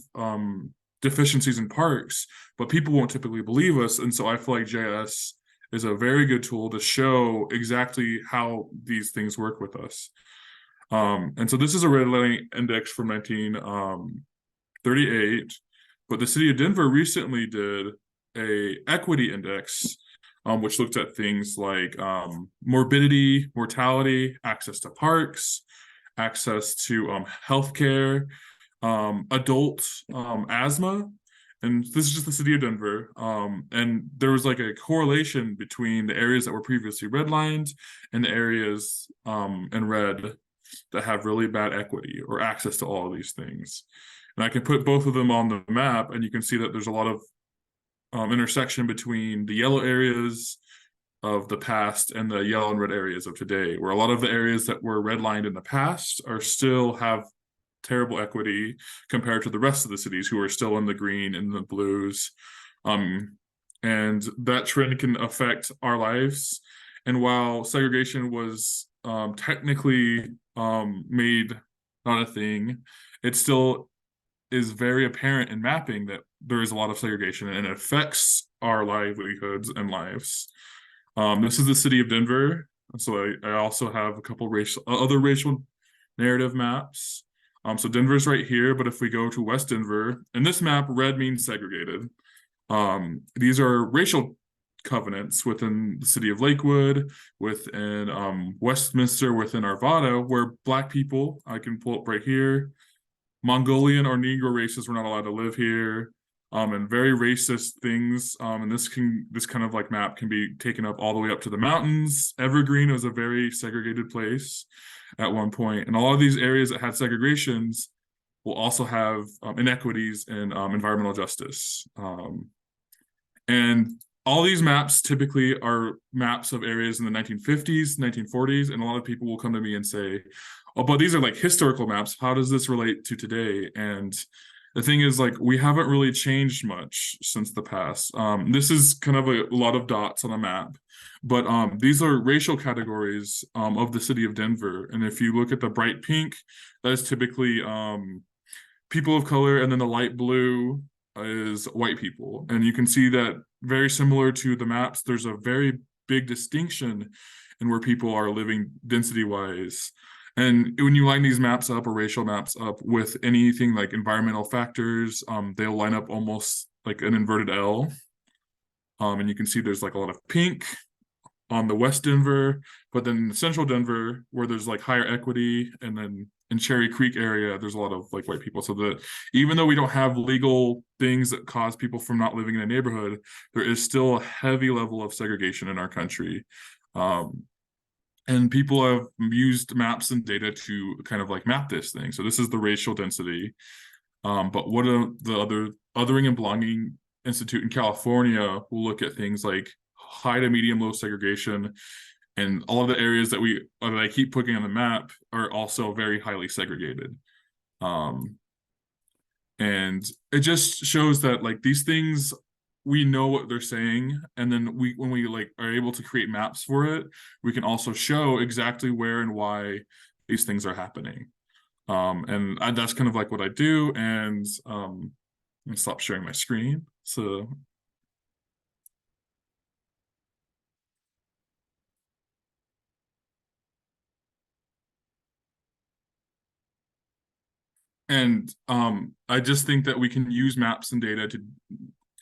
S14: deficiencies in parks, but people won't typically believe us. And so I feel like JS is a very good tool to show exactly how these things work with us. And so this is a redlining index from 1938, but the city of Denver recently did a equity index, which looked at things like morbidity, mortality, access to parks, access to healthcare, adult asthma. And this is just the city of Denver. And there was like a correlation between the areas that were previously redlined and the areas in red that have really bad equity or access to all of these things. And I can put both of them on the map, and you can see that there's a lot of intersection between the yellow areas of the past and the yellow and red areas of today, where a lot of the areas that were redlined in the past are still have terrible equity compared to the rest of the cities who are still in the green and the blues. And that trend can affect our lives. And while segregation was technically made not a thing, it still is very apparent in mapping that there is a lot of segregation, and it affects our livelihoods and lives. This is the city of Denver. So I also have a couple other racial narrative maps. So Denver's right here, but if we go to West Denver, in this map, red means segregated. These are racial covenants within the city of Lakewood, within Westminster, within Arvada, where Black people, I can pull up right here, Mongolian or Negro races were not allowed to live here, and very racist things. And this kind of like map can be taken up all the way up to the mountains. Evergreen was a very segregated place at one point, and all of these areas that had segregations will also have inequities in environmental justice. And all these maps typically are maps of areas in the 1950s, 1940s, and a lot of people will come to me and say, oh, but these are like historical maps. How does this relate to today? And the thing is, like, we haven't really changed much since the past. This is kind of a lot of dots on a map, but these are racial categories of the city of Denver. And if you look at the bright pink, that is typically people of color, and then the light blue is white people. And you can see that very similar to the maps, there's a very big distinction in where people are living density-wise. And when you line these maps up, or racial maps up, with anything like environmental factors, they'll line up almost like an inverted L. And you can see there's like a lot of pink on the West Denver, but then in Central Denver, where there's like higher equity, and then in Cherry Creek area, there's a lot of like white people. So that even though we don't have legal things that cause people from not living in a neighborhood, there is still a heavy level of segregation in our country. And people have used maps and data to kind of like map this thing. So this is the racial density. But what are the Othering and Belonging Institute in California will look at things like high to medium low segregation, and all of the areas that I keep putting on the map are also very highly segregated. And it just shows that like these things, we know what they're saying, and then when we like are able to create maps for it, we can also show exactly where and why these things are happening. And that's kind of like what I do. And I'm gonna stop sharing my screen. So and I just think that we can use maps and data to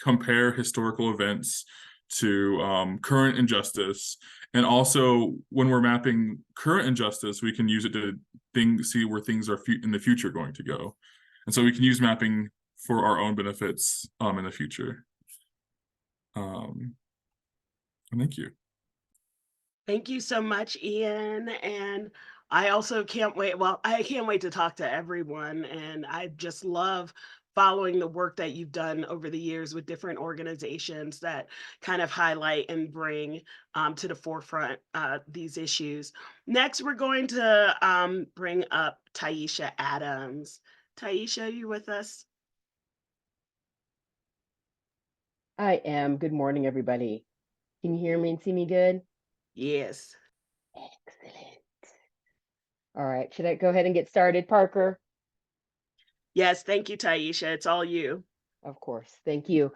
S14: compare historical events to current injustice. And also, when we're mapping current injustice, we can use it to see where things are in the future going to go. And so we can use mapping for our own benefits in the future. Thank you.
S1: Thank you so much, Ean. And I also can't wait. Well, I can't wait to talk to everyone. And I just love following the work that you've done over the years with different organizations that kind of highlight and bring to the forefront these issues. Next, we're going to bring up Taishy Adams. Taisha, are you with us?
S15: I am. Good morning, everybody. Can you hear me and see me good?
S1: Yes.
S15: Excellent. All right, should I go ahead and get started, Parker?
S1: Yes, thank you, Taisha. It's all you.
S15: Of course, thank you.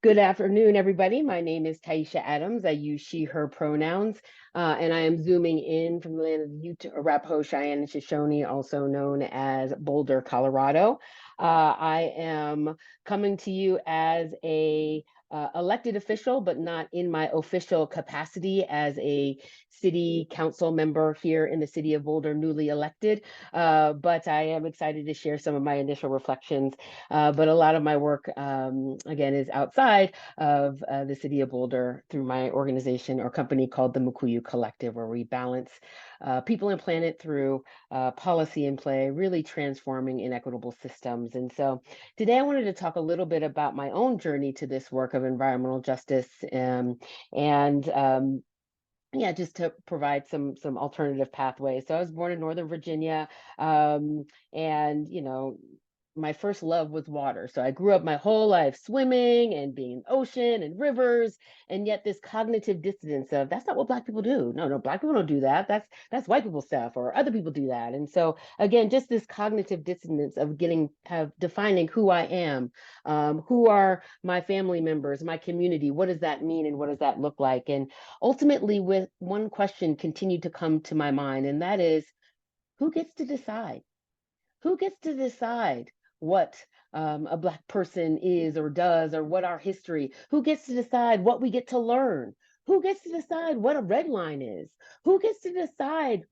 S15: Good afternoon, everybody. My name is Taishy Adams. I use she, her pronouns, and I am zooming in from the land of the Ute, Arapaho, Cheyenne, and Shoshone, also known as Boulder, Colorado. I am coming to you as a elected official, but not in my official capacity as a city council member here in the city of Boulder, newly elected. But I am excited to share some of my initial reflections. But a lot of my work, again, is outside of the city of Boulder through my organization or company called the Mukuyu Collective, where we balance people and planet through policy and play, really transforming inequitable systems. And so today I wanted to talk a little bit about my own journey to this work of environmental justice yeah, just to provide some alternative pathways. So I was born in Northern Virginia, and my first love was water. So I grew up my whole life swimming and being in the ocean and rivers, and yet this cognitive dissonance of that's not what Black people do. No, Black people don't do that. That's white people stuff, or other people do that. And so again, just this cognitive dissonance of defining who I am, who are my family members, my community, what does that mean, and what does that look like? And ultimately, with one question continued to come to my mind, and that is, who gets to decide? Who gets to decide what a Black person is or does, or what our history? Who gets to decide what we get to learn? Who gets to decide what a red line is? Who gets to decide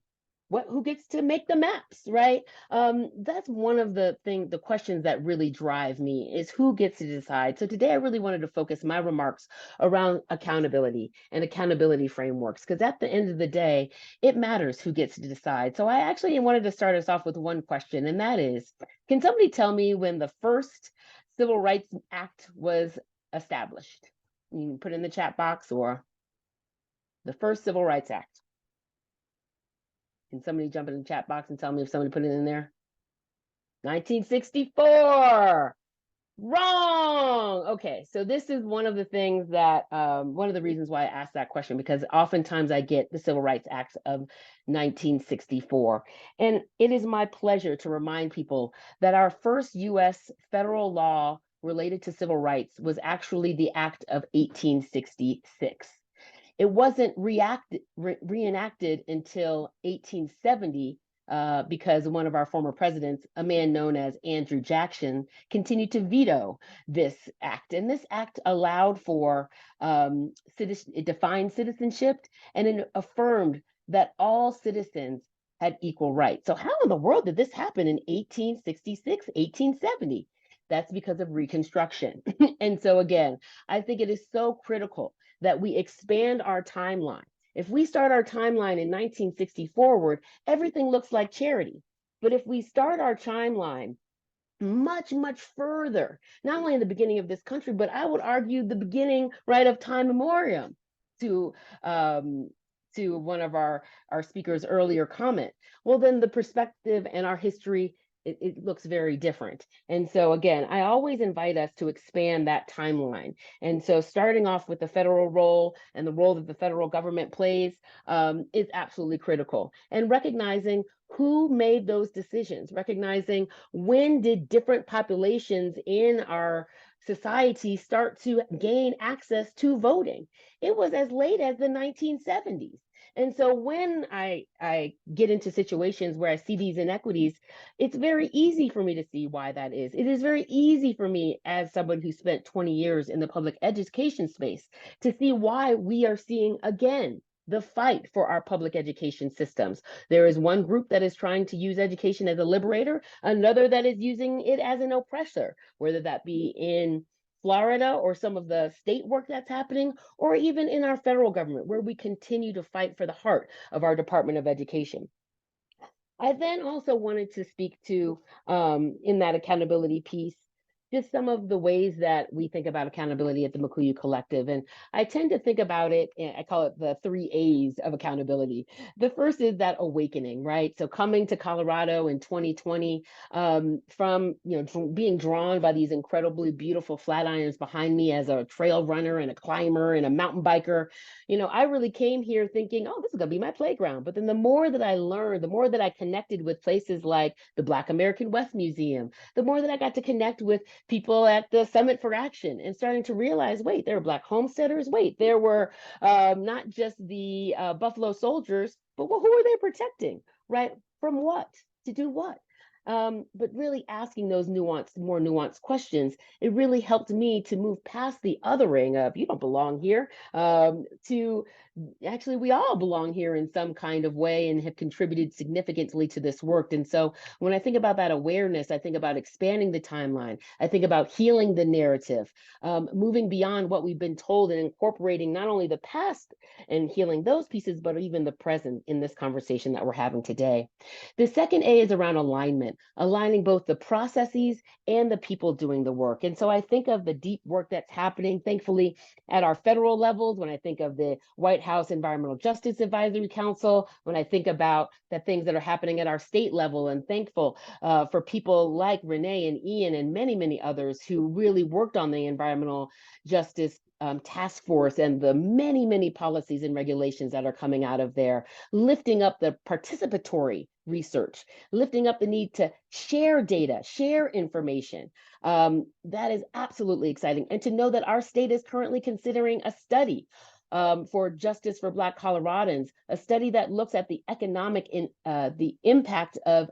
S15: who gets to make the maps, right? That's one of the questions that really drive me, is who gets to decide. So today I really wanted to focus my remarks around accountability and accountability frameworks, because at the end of the day, it matters who gets to decide. So I actually wanted to start us off with one question, and that is, can somebody tell me when the first Civil Rights Act was established? You can put it in the chat box, or the first Civil Rights Act. Can somebody jump in the chat box and tell me if somebody put it in there? 1964. Wrong. Okay, so this is one of the things that, one of the reasons why I asked that question, because oftentimes I get the Civil Rights Act of 1964. And it is my pleasure to remind people that our first US federal law related to civil rights was actually the Act of 1866. It wasn't reenacted until 1870 because one of our former presidents, a man known as Andrew Jackson, continued to veto this act. And this act allowed for, it defined citizenship, and it affirmed that all citizens had equal rights. So how in the world did this happen in 1866, 1870? That's because of Reconstruction. And so again, I think it is so critical that we expand our timeline. If we start our timeline in 1960 forward, everything looks like charity. But if we start our timeline much, much further, not only in the beginning of this country, but I would argue the beginning, right, of time memoriam, to one of our speakers' earlier comment, well, then the perspective and our history, it looks very different. And so again, I always invite us to expand that timeline. And so starting off with the federal role and the role that the federal government plays is absolutely critical. And recognizing who made those decisions, recognizing when did different populations in our society start to gain access to voting. It was as late as the 1970s. And so when I get into situations where I see these inequities, it's very easy for me to see why that is. It is very easy for me, as someone who spent 20 years in the public education space, to see why we are seeing, again, the fight for our public education systems. There is one group that is trying to use education as a liberator, another that is using it as an oppressor, whether that be in Florida or some of the state work that's happening, or even in our federal government, where we continue to fight for the heart of our Department of Education. I then also wanted to speak to, in that accountability piece, just some of the ways that we think about accountability at the Mukuyu Collective. And I tend to think about it, I call it the 3 A's of accountability. The first is that awakening, right? So coming to Colorado in 2020, from being drawn by these incredibly beautiful Flatirons behind me as a trail runner and a climber and a mountain biker, I really came here thinking, oh, this is gonna be my playground. But then the more that I learned, the more that I connected with places like the Black American West Museum, the more that I got to connect with people at the Summit for Action and starting to realize, wait, there were Black homesteaders. Wait, there were not just the Buffalo Soldiers, but who were they protecting, right? From what? To do what? But really asking those more nuanced questions, it really helped me to move past the othering of, you don't belong here, to actually, we all belong here in some kind of way and have contributed significantly to this work. And so when I think about that awareness, I think about expanding the timeline. I think about healing the narrative, moving beyond what we've been told and incorporating not only the past and healing those pieces, but even the present in this conversation that we're having today. The second A is around alignment, aligning both the processes and the people doing the work. And so I think of the deep work that's happening, thankfully, at our federal levels, when I think of the White House Environmental Justice Advisory Council, when I think about the things that are happening at our state level, and thankful for people like Renée and Ean and many, many others who really worked on the environmental justice task force and the many, many policies and regulations that are coming out of there, lifting up the participatory research, lifting up the need to share data, share information. That is absolutely exciting. And to know that our state is currently considering a study for Justice for Black Coloradans, a study that looks at the the impact of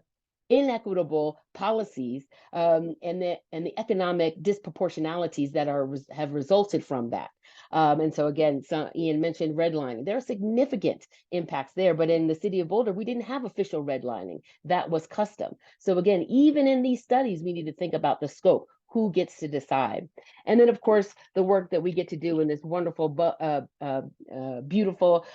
S15: inequitable policies and the economic disproportionalities that have resulted from that. And so again, Ean mentioned redlining. There are significant impacts there, but in the city of Boulder, we didn't have official redlining. That was custom. So again, even in these studies, we need to think about the scope. Who gets to decide? And then, of course, the work that we get to do in this wonderful, beautiful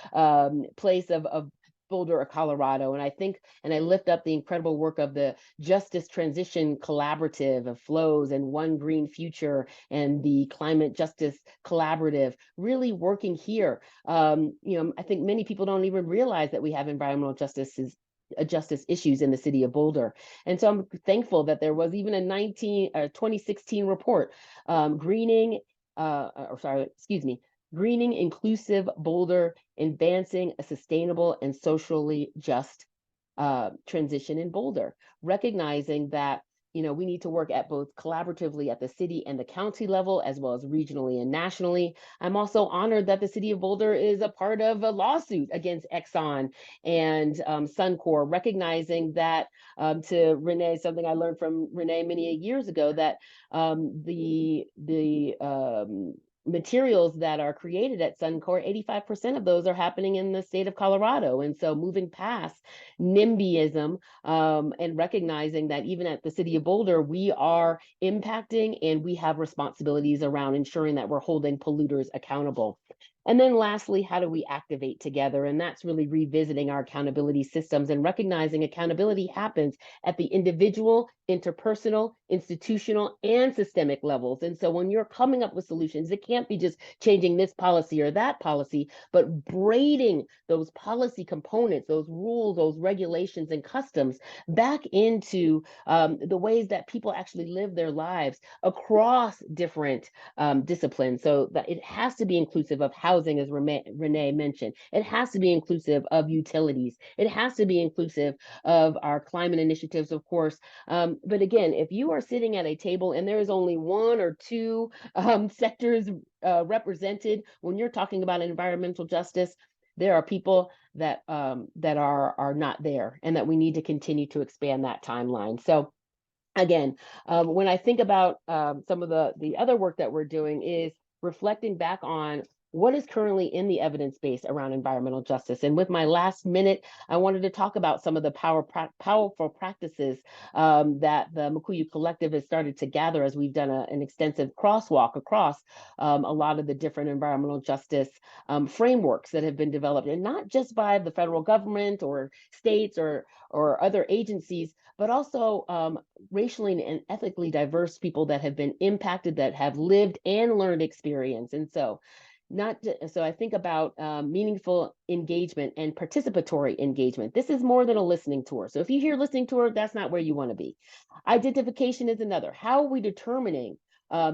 S15: place of Boulder, Colorado. And I think, and I lift up the incredible work of the Justice Transition Collaborative of Flows and One Green Future and the Climate Justice Collaborative, really working here. I think many people don't even realize that we have environmental justice issues in the city of Boulder. And so I'm thankful that there was even a 2016 report, Greening Inclusive Boulder, Advancing a Sustainable and Socially Just Transition in Boulder, recognizing that we need to work at both collaboratively at the city and the county level, as well as regionally and nationally. I'm also honored that the city of Boulder is a part of a lawsuit against Exxon and Suncor, recognizing that, to Renée, something I learned from Renée many years ago, that the materials that are created at Suncor, 85% of those are happening in the state of Colorado. And so moving past NIMBYism and recognizing that even at the city of Boulder, we are impacting and we have responsibilities around ensuring that we're holding polluters accountable. And then lastly, how do we activate together? And that's really revisiting our accountability systems and recognizing accountability happens at the individual, interpersonal, institutional, and systemic levels. And so when you're coming up with solutions, it can't be just changing this policy or that policy, but braiding those policy components, those rules, those regulations and customs back into the ways that people actually live their lives across different disciplines. So that it has to be inclusive of housing, as Renée mentioned. It has to be inclusive of utilities. It has to be inclusive of our climate initiatives, of course. But again, if you are sitting at a table and there is only one or two sectors represented when you're talking about environmental justice, there are people that are not there, and that we need to continue to expand that timeline. So again, when I think about some of the other work that we're doing is reflecting back on what is currently in the evidence base around environmental justice. And with my last minute, I wanted to talk about some of the powerful practices that the Mukuyu Collective has started to gather as we've done an extensive crosswalk across a lot of the different environmental justice frameworks that have been developed, and not just by the federal government or states or other agencies, but also racially and ethically diverse people that have been impacted, that have lived and learned experience. And so I think about meaningful engagement and participatory engagement. This is more than a listening tour. So if you hear listening tour, that's not where you want to be. Identification is another. How are we determining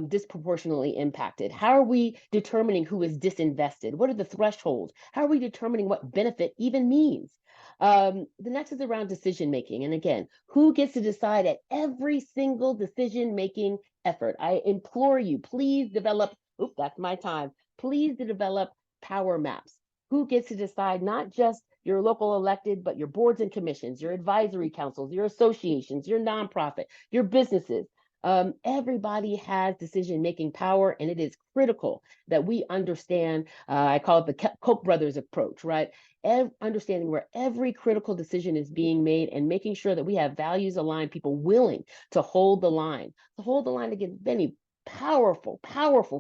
S15: disproportionately impacted? How are we determining who is disinvested? What are the thresholds? How are we determining what benefit even means? The next is around decision making. And again, who gets to decide at every single decision making effort? I implore you, please develop, that's my time. Please develop power maps. Who gets to decide not just your local elected, but your boards and commissions, your advisory councils, your associations, your nonprofit, your businesses. Everybody has decision-making power, and it is critical that we understand, I call it the Koch brothers approach, right? Understanding where every critical decision is being made and making sure that we have values-aligned people willing to hold the line against many powerful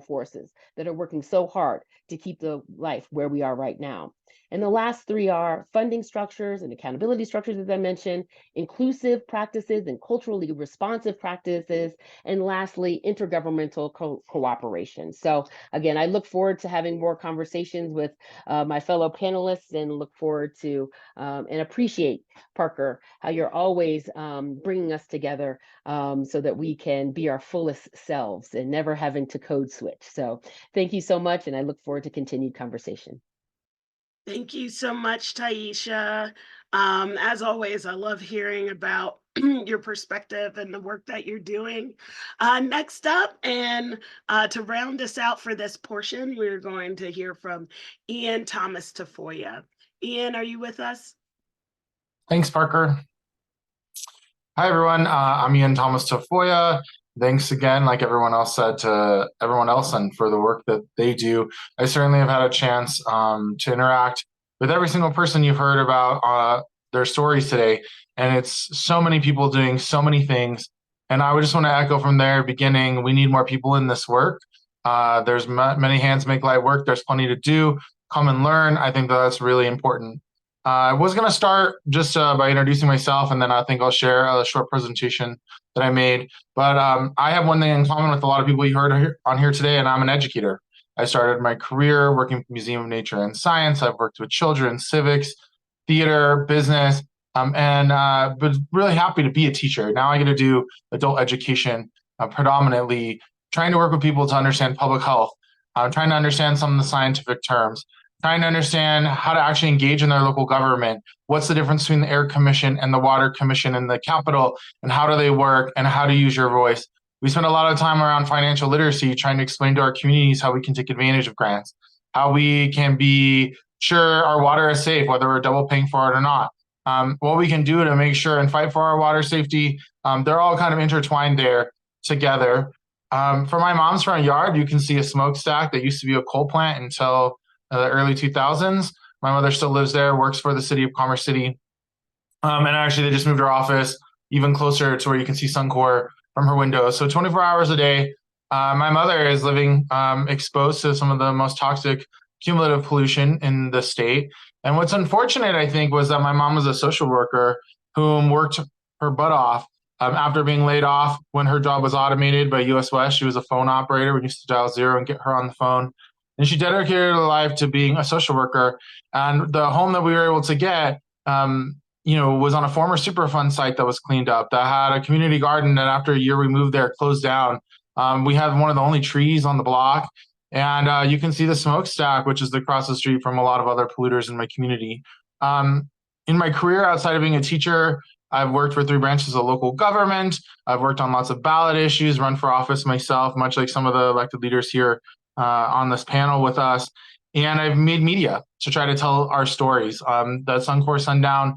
S15: forces that are working so hard to keep the life where we are right now. And the last three are funding structures and accountability structures, as I mentioned, inclusive practices and culturally responsive practices, and lastly, intergovernmental cooperation. So again, I look forward to having more conversations with my fellow panelists, and look forward to and appreciate, Parker, how you're always bringing us together so that we can be our fullest selves and never having to code switch. So thank you so much, and I look forward to continued conversation.
S1: Thank you so much, Taisha. As always, I love hearing about your perspective and the work that you're doing. Next up, and to round us out for this portion, we're going to hear from Ean Tafoya. Ean, are you with us?
S16: Thanks, Parker. Hi, everyone. I'm Ean Tafoya. Thanks again, like everyone else said, to everyone else and for the work that they do. I certainly have had a chance to interact with every single person you've heard about their stories today. And it's so many people doing so many things. And I would just want to echo from their beginning, we need more people in this work. There's many hands make light work. There's plenty to do. Come and learn. I think that's really important. I was going to start just by introducing myself, and then I think I'll share a short presentation that I made. But I have one thing in common with a lot of people you heard on here today, and I'm an educator. I started my career working with the Museum of Nature and Science. I've worked with children, civics, theater, business, and was really happy to be a teacher. Now I get to do adult education, predominantly trying to work with people to understand public health, trying to understand some of the scientific terms, trying to understand how to actually engage in their local government. What's the difference between the Air Commission and the Water Commission and the Capitol, and how do they work, and how to use your voice? We spend a lot of time around financial literacy, trying to explain to our communities how we can take advantage of grants, how we can be sure our water is safe, whether we're double paying for it or not. What we can do to make sure and fight for our water safety, they're all kind of intertwined there together. For my mom's front yard, you can see a smokestack that used to be a coal plant until the early 2000s. My mother still lives there, works for the city of Commerce City. And actually, they just moved her office even closer to where you can see Suncor from her window. So 24 hours a day, my mother is living exposed to some of the most toxic cumulative pollution in the state. And what's unfortunate, I think, was that my mom was a social worker whom worked her butt off after being laid off when her job was automated by US West. She was a phone operator. We used to dial 0 and get her on the phone. And she dedicated her life to being a social worker. And the home that we were able to get, was on a former Superfund site that was cleaned up, that had a community garden that after a year we moved there, closed down. We have one of the only trees on the block. And you can see the smokestack, which is across the street from a lot of other polluters in my community. In my career, outside of being a teacher, I've worked for 3 branches of local government. I've worked on lots of ballot issues, run for office myself, much like some of the elected leaders here on this panel with us. And I've made media to try to tell our stories. The Suncor Sundown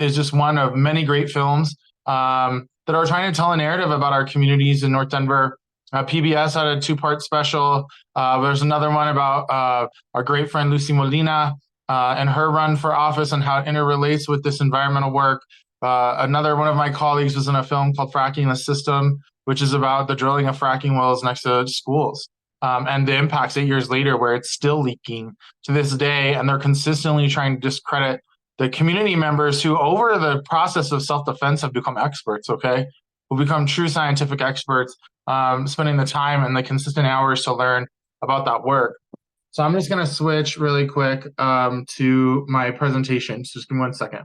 S16: is just one of many great films that are trying to tell a narrative about our communities in North Denver PBS had a 2-part special. There's another one about our great friend Lucy Molina and her run for office and how it interrelates with this environmental work. Another one of my colleagues was in a film called Fracking the System, which is about the drilling of fracking wells next to schools and the impacts 8 years later where it's still leaking to this day. And they're consistently trying to discredit the community members who over the process of self-defense have become experts, okay? Who become true scientific experts, spending the time and the consistent hours to learn about that work. So I'm just gonna switch really quick to my presentation. So just give me 1 second.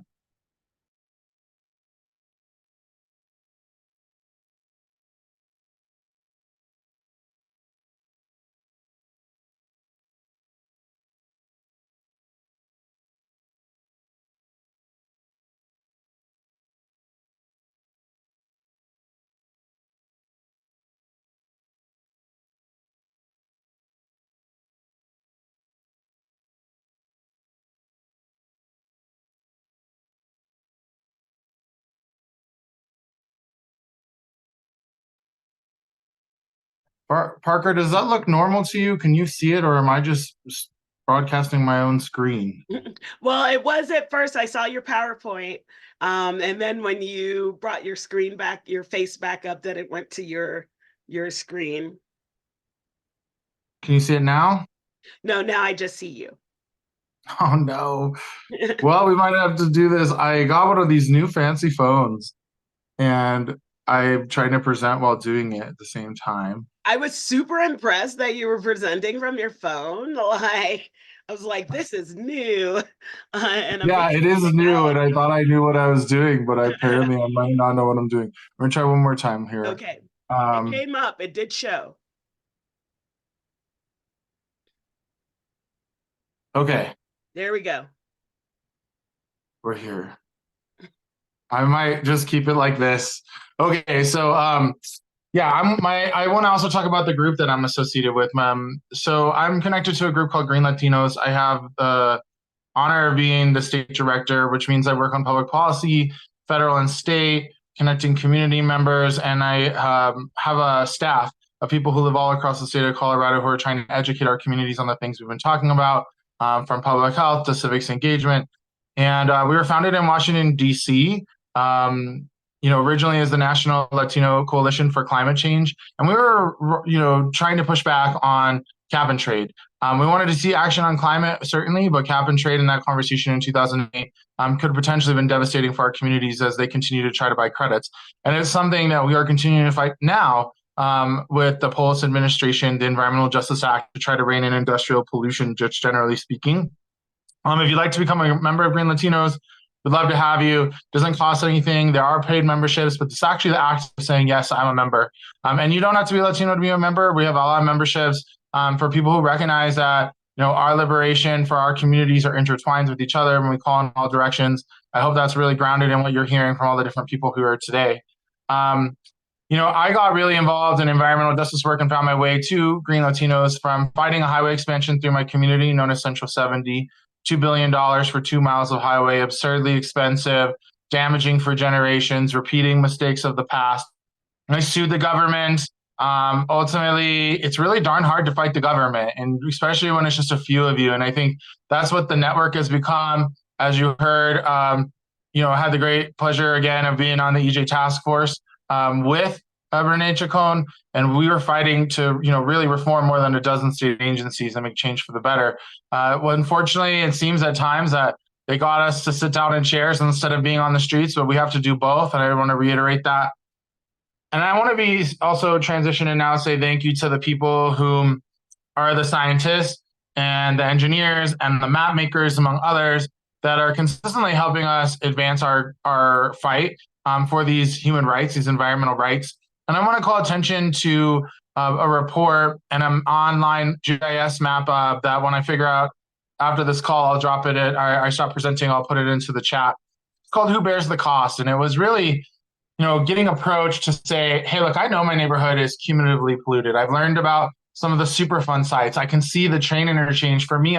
S16: Parker, does that look normal to you? Can you see it, or am I just broadcasting my own screen?
S1: Well, it was at first. I saw your PowerPoint, and then when you brought your screen back, your face back up, then it went to your screen.
S16: Can you see it now?
S1: No, now I just see you.
S16: Oh no. Well, we might have to do this. I got one of these new fancy phones, and I'm trying to present while doing it at the same time.
S1: I was super impressed that you were presenting from your phone. Like, I was like, this is new. And
S16: Yeah, it is new, and I thought I knew what I was doing, but apparently I might not know what I'm doing. We're gonna try one more time here.
S1: Okay. It came up. It did show.
S16: Okay.
S1: There we go.
S16: We're here. I might just keep it like this. Okay, so yeah, I want to also talk about the group that I'm associated with. So I'm connected to a group called Green Latinos. I have the honor of being the state director, which means I work on public policy, federal and state, connecting community members, and I have a staff of people who live all across the state of Colorado who are trying to educate our communities on the things we've been talking about, from public health to civics engagement. And we were founded in Washington, D.C., originally as the National Latino Coalition for Climate Change. And we were, trying to push back on cap and trade. We wanted to see action on climate, certainly, but cap and trade in that conversation in 2008 could potentially have been devastating for our communities as they continue to try to buy credits. And it's something that we are continuing to fight now with the Polis administration, the Environmental Justice Act, to try to rein in industrial pollution, just generally speaking. If you'd like to become a member of Green Latinos, we'd love to have you. Doesn't cost anything. There are paid memberships, but it's actually the act of saying, yes, I'm a member. And you don't have to be Latino to be a member. We have a lot of memberships for people who recognize that, our liberation for our communities are intertwined with each other when we call in all directions. I hope that's really grounded in what you're hearing from all the different people who are today. I got really involved in environmental justice work and found my way to Green Latinos from fighting a highway expansion through my community known as Central 70. $2 billion for 2 miles of highway, absurdly expensive, damaging for generations, repeating mistakes of the past. And I sued the government. Ultimately, it's really darn hard to fight the government, and especially when it's just a few of you. And I think that's what the network has become. As you heard, I had the great pleasure again of being on the EJ task force with Renée Chacon, and we were fighting to, really reform more than a dozen state agencies and make change for the better. Well, unfortunately, it seems at times that they got us to sit down in chairs instead of being on the streets, but we have to do both, and I want to reiterate that. And I want to be also transition and now say thank you to the people who are the scientists and the engineers and the map makers, among others, that are consistently helping us advance our fight for these human rights, these environmental rights. And I want to call attention to a report and an online GIS map that when I figure out after this call, I'll drop it. I stop presenting, I'll put it into the chat. It's called Who Bears the Cost? And it was really, getting approached to say, hey, look, I know my neighborhood is cumulatively polluted. I've learned about some of the Superfund sites. I can see the train interchange. For me,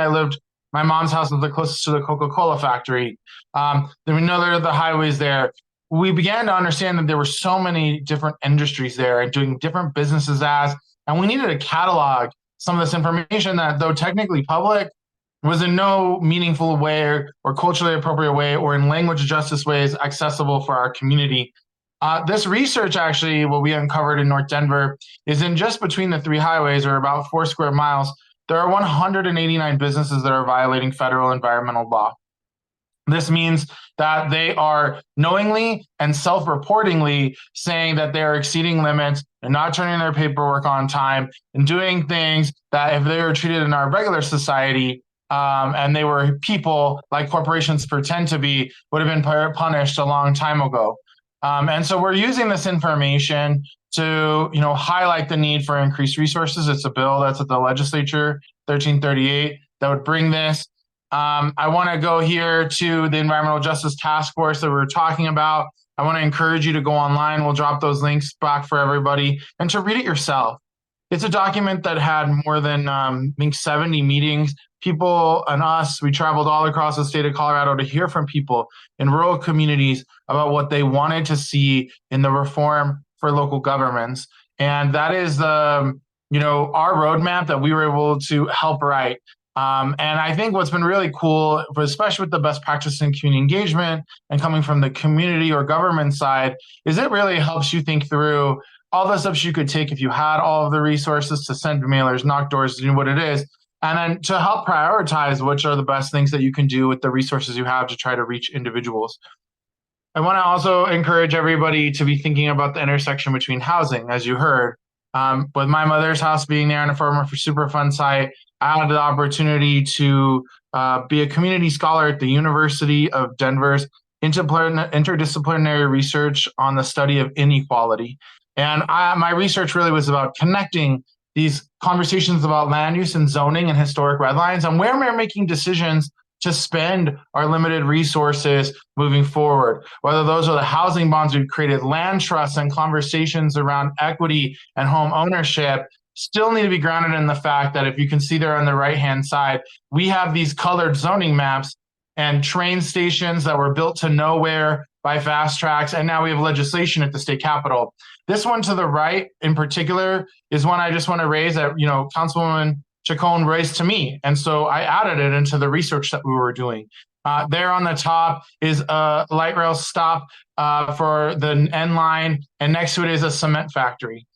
S16: my mom's house was the closest to the Coca-Cola factory. Then we know there are the highways there. we began to understand that there were so many different industries there and doing different businesses as, and we needed to catalog some of this information that, though technically public, was in no meaningful way or culturally appropriate way or in language justice ways accessible for our community. This research, actually, what we uncovered in North Denver, is in just between the 3 highways, or about 4 square miles, there are 189 businesses that are violating federal environmental law. This means that they are knowingly and self-reportingly saying that they are exceeding limits and not turning their paperwork on time and doing things that, if they were treated in our regular society, and they were people like corporations pretend to be, would have been punished a long time ago. And so we're using this information to, highlight the need for increased resources. It's a bill that's at the legislature, 1338, that would bring this. I want to go here to the Environmental Justice Task Force that we were talking about. I want to encourage you to go online. We'll drop those links back for everybody and to read it yourself. It's a document that had more than, I think, 70 meetings. People and us, we traveled all across the state of Colorado to hear from people in rural communities about what they wanted to see in the reform for local governments. And that is the, our roadmap that we were able to help write. And I think what's been really cool, especially with the best practice in community engagement and coming from the community or government side, is it really helps you think through all the steps you could take if you had all of the resources to send mailers, knock doors, do what it is, and then to help prioritize which are the best things that you can do with the resources you have to try to reach individuals. I want to also encourage everybody to be thinking about the intersection between housing, as you heard. With my mother's house being there on a former Superfund site, I had the opportunity to be a community scholar at the University of Denver's interdisciplinary research on the study of inequality. And my research really was about connecting these conversations about land use and zoning and historic red lines and where we're making decisions to spend our limited resources moving forward. Whether those are the housing bonds we've created, land trusts, and conversations around equity and home ownership still need to be grounded in the fact that, if you can see there on the right-hand side, we have these colored zoning maps and train stations that were built to nowhere by fast tracks, and now we have legislation at the state capitol. This one to the right in particular is one I just want to raise that, Councilwoman Chacon raised to me. And so I added it into the research that we were doing. There on the top is a light rail stop for the end line, and next to it is a cement factory.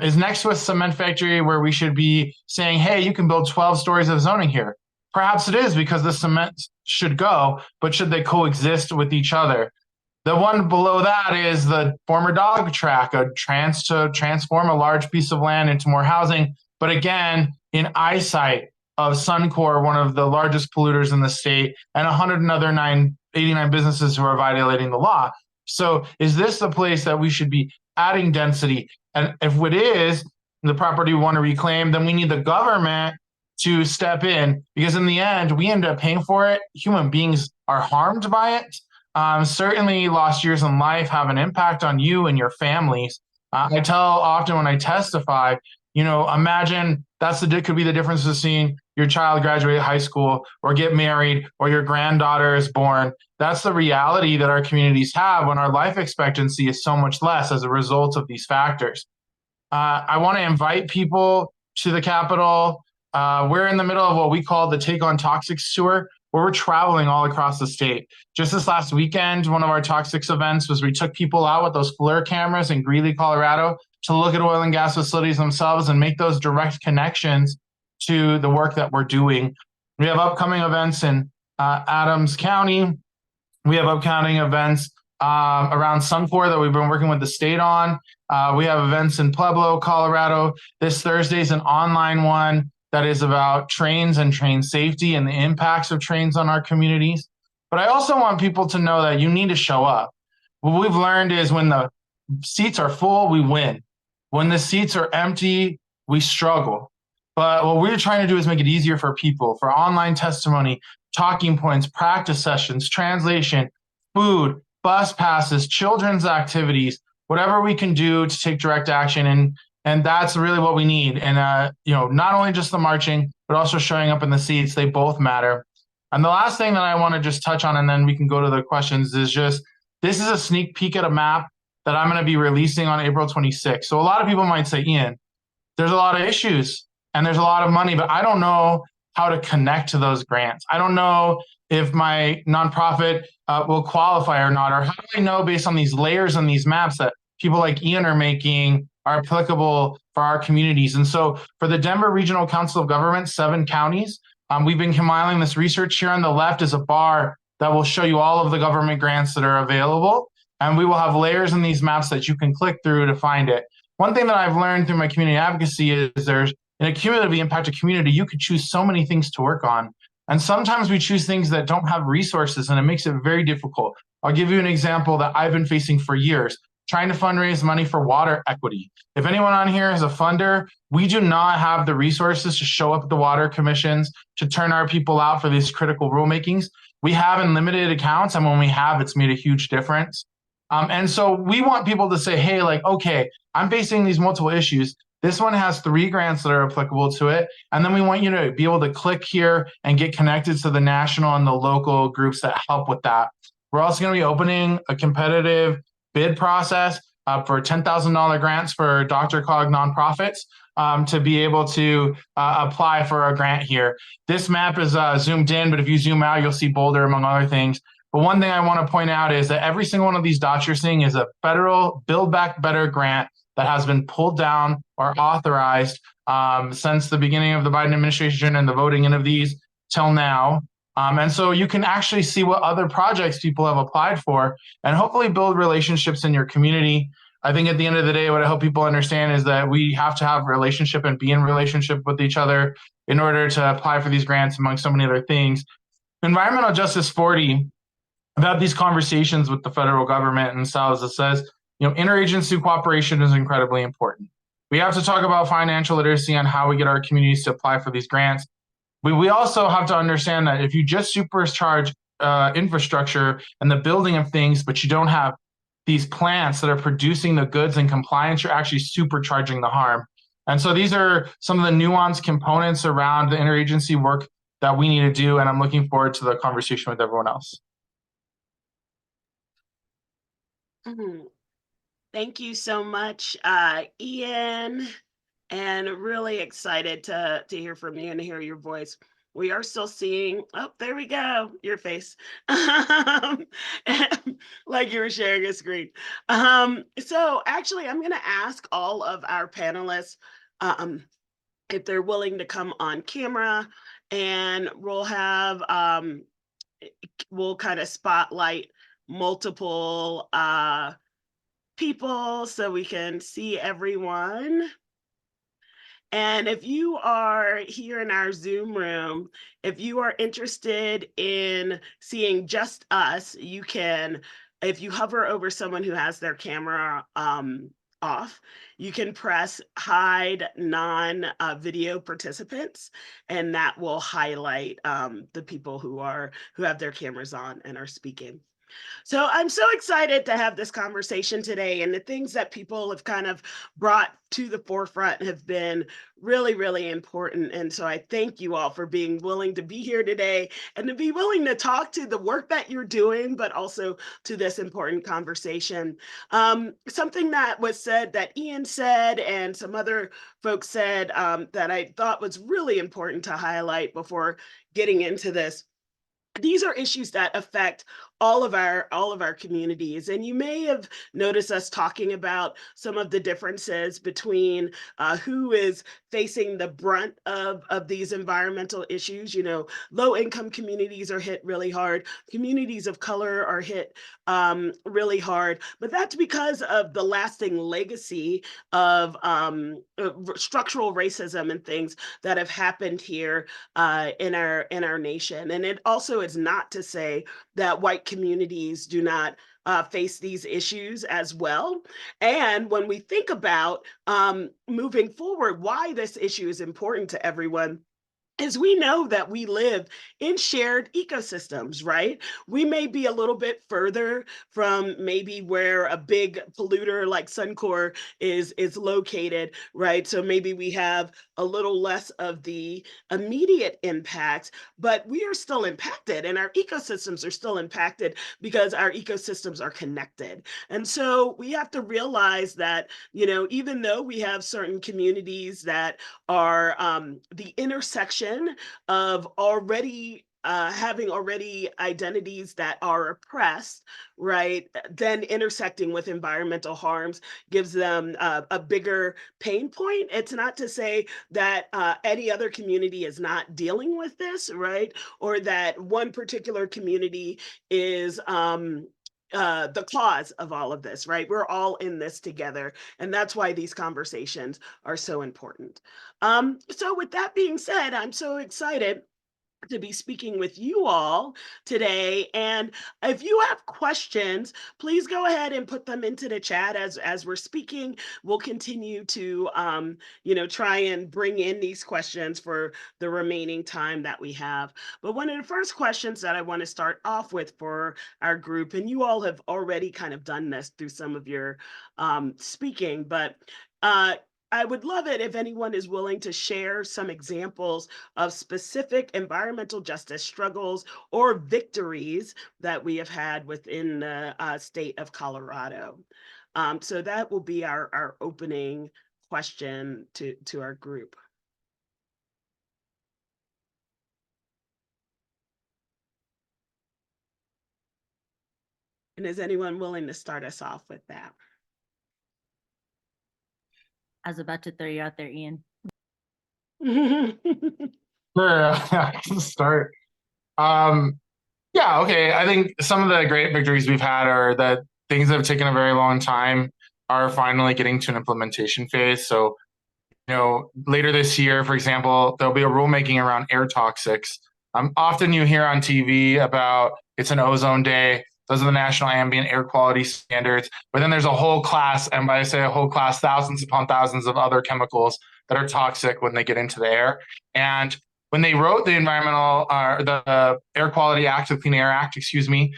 S16: Is next to a cement factory where we should be saying, hey, you can build 12 stories of zoning here? Perhaps it is, because the cement should go, but should they coexist with each other? The one below that is the former dog track, to transform a large piece of land into more housing. But again, in eyesight of Suncor, one of the largest polluters in the state, and 89 businesses who are violating the law. So is this the place that we should be adding density? And if it is the property we want to reclaim, then we need the government to step in, because in the end, we end up paying for it. Human beings are harmed by it. Certainly lost years in life have an impact on you and your families. I tell often when I testify, imagine could be the difference of seeing your child graduate high school or get married or your granddaughter is born. That's the reality that our communities have when our life expectancy is so much less as a result of these factors. I want to invite people to the Capitol. We're in the middle of what we call the Take on Toxics tour, where we're traveling all across the state. Just this last weekend, one of our toxics events was we took people out with those FLIR cameras in Greeley, Colorado, to look at oil and gas facilities themselves and make those direct connections to the work that we're doing. We have upcoming events in Adams County. We have upcoming events around Suncor that we've been working with the state on. We have events in Pueblo, Colorado. This Thursday is an online one that is about trains and train safety and the impacts of trains on our communities. But I also want people to know that you need to show up. What we've learned is when the seats are full, we win. When the seats are empty, we struggle. But what we're trying to do is make it easier for people, for online testimony, talking points, practice sessions, translation, food, bus passes, children's activities, whatever we can do to take direct action. And that's really what we need. And, not only just the marching, but also showing up in the seats. They both matter. And the last thing that I want to just touch on, and then we can go to the questions, is just this is a sneak peek at a map that I'm going to be releasing on April 26th. So a lot of people might say, Ian, there's a lot of issues and there's a lot of money, but I don't know how to connect to those grants. I don't know if my nonprofit will qualify or not, or how do I know based on these layers and these maps that people like Ian are making are applicable for our communities. And so for the Denver Regional Council of Government, 7 counties, we've been compiling this research. Here on the left is a bar that will show you all of the government grants that are available. And we will have layers in these maps that you can click through to find it. One thing that I've learned through my community advocacy is there's in a cumulatively impacted community, you could choose so many things to work on. And sometimes we choose things that don't have resources and it makes it very difficult. I'll give you an example that I've been facing for years, trying to fundraise money for water equity. If anyone on here is a funder, we do not have the resources to show up at the water commissions, to turn our people out for these critical rulemakings. We have in limited accounts, and when we have, it's made a huge difference. And so we want people to say, hey, like, okay, I'm facing these multiple issues. This one has 3 grants that are applicable to it. And then we want you to be able to click here and get connected to the national and the local groups that help with that. We're also going to be opening a competitive bid process for $10,000 grants for Dr. Cog nonprofits to be able to apply for a grant here. This map is zoomed in, but if you zoom out, you'll see Boulder, among other things. But one thing I want to point out is that every single one of these dots you're seeing is a federal Build Back Better grant that has been pulled down or authorized since the beginning of the Biden administration and the voting in of these till now. And so you can actually see what other projects people have applied for and hopefully build relationships in your community. I think at the end of the day, what I hope people understand is that we have to have a relationship and be in relationship with each other in order to apply for these grants, among so many other things. Environmental Justice 40, I've had these conversations with the federal government and SALS that says, you know, interagency cooperation is incredibly important. We have to talk about financial literacy and how we get our communities to apply for these grants. We also have to understand that if you just supercharge infrastructure and the building of things, but you don't have these plants that are producing the goods in compliance, you're actually supercharging the harm. And so these are some of the nuanced components around the interagency work that we need to do. And I'm looking forward to the conversation with everyone else.
S1: Thank you so much, Ian, and really excited to hear from you and to hear your voice. We are still seeing, oh, there we go, your face, like you were sharing a screen. So actually, I'm gonna ask all of our panelists if they're willing to come on camera, and we'll have, we'll kind of spotlight multiple people so we can see everyone. And if you are here in our Zoom room, if you are interested in seeing just us, you can, if you hover over someone who has their camera off, you can press hide non-video participants, and that will highlight the people who have their cameras on and are speaking. So I'm so excited to have this conversation today, and the things that people have kind of brought to the forefront have been really, really important. And so I thank you all for being willing to be here today and to be willing to talk to the work that you're doing, but also to this important conversation. Something that was said that Ian said and some other folks said that I thought was really important to highlight before getting into this. These are issues that affect all of our communities, and you may have noticed us talking about some of the differences between who is facing the brunt of these environmental issues. You know, low-income communities are hit really hard. Communities of color are hit really hard, but that's because of the lasting legacy of structural racism and things that have happened here in our nation. And it also is not to say that white communities do not face these issues as well. And when we think about moving forward, why this issue is important to everyone, is we know that we live in shared ecosystems, right? We may be a little bit further from maybe where a big polluter like Suncor is located, right? So maybe we have a little less of the immediate impact, but we are still impacted and our ecosystems are still impacted because our ecosystems are connected. And so we have to realize that, you know, even though we have certain communities that are the intersection of already having already identities that are oppressed, right? Then intersecting with environmental harms gives them a bigger pain point. It's not to say that any other community is not dealing with this, right? Or that one particular community is the cause of all of this, right? We're all in this together. And that's why these conversations are so important. So with that being said, I'm so excited to be speaking with you all today. And if you have questions, please go ahead and put them into the chat as we're speaking. We'll continue to, you know, try and bring in these questions for the remaining time that we have. But one of the first questions that I want to start off with for our group, and you all have already kind of done this through some of your speaking, but I would love it if anyone is willing to share some examples of specific environmental justice struggles or victories that we have had within the state of Colorado. So that will be our opening question to our group. And is anyone willing to start us off with that?
S2: I was about to throw you out there, Ean.
S16: Sure, I can start. Yeah, okay. I think some of the great victories we've had are that things that have taken a very long time are finally getting to an implementation phase. So, you know, later this year, for example, there'll be a rulemaking around air toxics. Often you hear on TV about it's an ozone day. Those are the national ambient air quality standards. But then there's a whole class, and by I say a whole class, thousands upon thousands of other chemicals that are toxic when they get into the air. And when they wrote the the Air Quality Act, the Clean Air Act, excuse me,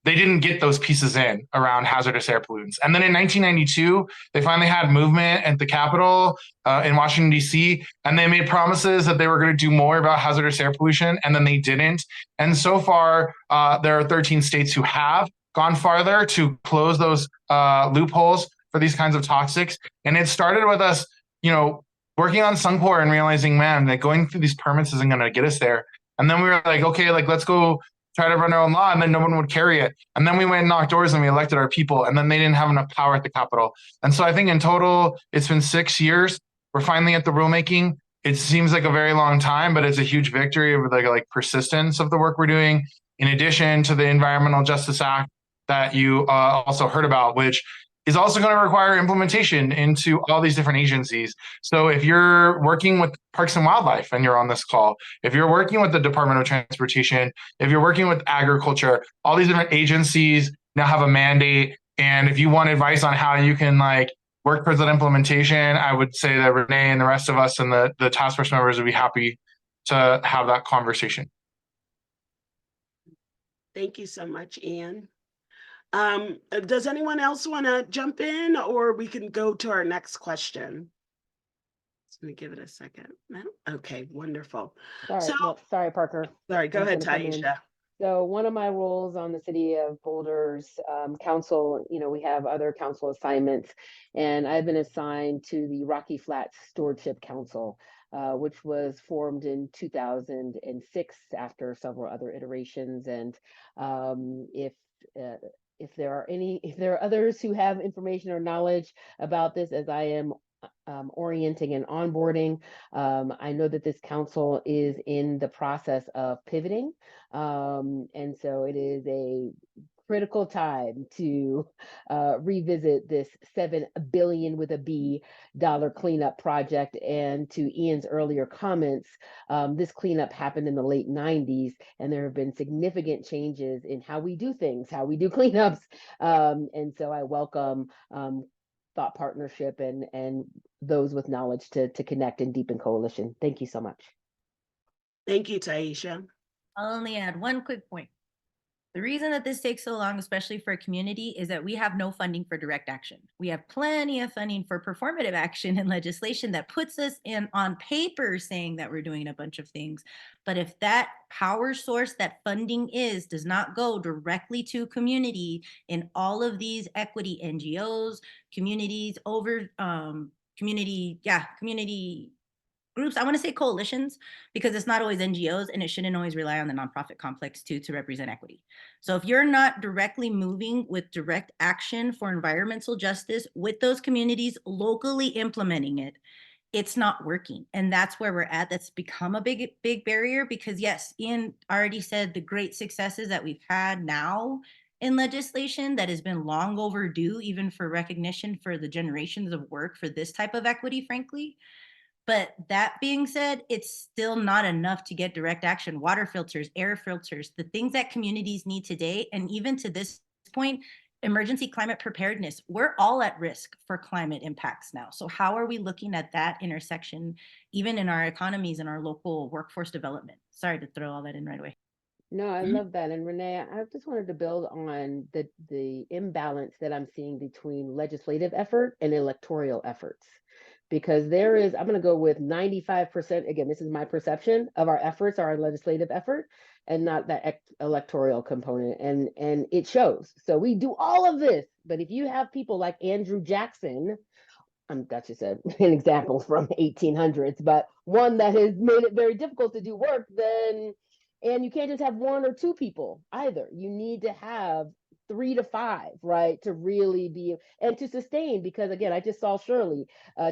S16: they didn't get those pieces in around hazardous air pollutants. And then in 1992, they finally had movement at the Capitol in Washington, D.C., and they made promises that they were going to do more about hazardous air pollution, and then they didn't. And so far, there are 13 states who have gone farther to close those loopholes for these kinds of toxics. And it started with us, you know, working on Suncor and realizing, man, that going through these permits isn't going to get us there. And then we were like, okay, like let's go try to run our own law, and then no one would carry it. And then we went and knocked doors and we elected our people, and then they didn't have enough power at the Capitol. And so I think in total, it's been 6 years. We're finally at the rulemaking. It seems like a very long time, but it's a huge victory of the like persistence of the work we're doing, in addition to the Environmental Justice Act that you also heard about, which is also going to require implementation into all these different agencies. So if you're working with Parks and Wildlife and you're on this call, if you're working with the Department of Transportation, if you're working with agriculture, all these different agencies now have a mandate. And if you want advice on how you can like work towards that implementation, I would say that Renee and the rest of us and the task force members would be happy to have that conversation.
S1: Thank you so much, Ean. Does anyone else want to jump in, or we can go to our next question? Let me give it a second. No? Okay, wonderful.
S15: Sorry, Parker.
S1: Sorry, go ahead, Taisha.
S15: So one of my roles on the City of Boulder's council, you know, we have other council assignments, and I've been assigned to the Rocky Flats Stewardship Council, which was formed in 2006 after several other iterations. And if there are others who have information or knowledge about this, as I am orienting and onboarding, I know that this council is in the process of pivoting. And so it is a critical time to revisit this $7 billion with a B cleanup project. And to Ian's earlier comments, this cleanup happened in the late 90s, and there have been significant changes in how we do things, how we do cleanups. And so I welcome thought partnership and those with knowledge to connect and deepen coalition. Thank you so much.
S1: Thank you, Taisha.
S2: I'll only add one quick point. The reason that this takes so long, especially for a community, is that we have no funding for direct action. We have plenty of funding for performative action and legislation that puts us in on paper saying that we're doing a bunch of things. But if that power source that funding does not go directly to community in all of these equity NGOs, communities community groups, I want to say coalitions, because it's not always NGOs and it shouldn't always rely on the nonprofit complex to represent equity. So if you're not directly moving with direct action for environmental justice with those communities, locally implementing it, it's not working. And that's where we're at. That's become a big barrier because yes, Ean already said the great successes that we've had now in legislation that has been long overdue, even for recognition for the generations of work for this type of equity, frankly. But that being said, it's still not enough to get direct action. Water filters, air filters, the things that communities need today, and even to this point, emergency climate preparedness, we're all at risk for climate impacts now. So how are we looking at that intersection, even in our economies and our local workforce development? Sorry to throw all that in right away.
S15: No, I love that. And Renee, I just wanted to build on the imbalance that I'm seeing between legislative effort and electoral efforts. Because there is, I'm going to go with 95%, again, this is my perception of our efforts, our legislative effort, and not that electoral component. And it shows. So we do all of this, but if you have people like Andrew Jackson, that's just an example from 1800s, but one that has made it very difficult to do work, then, and you can't just have one or two people either. You need to have 3 to 5, right, to really be and to sustain. Because again, I just saw Shirley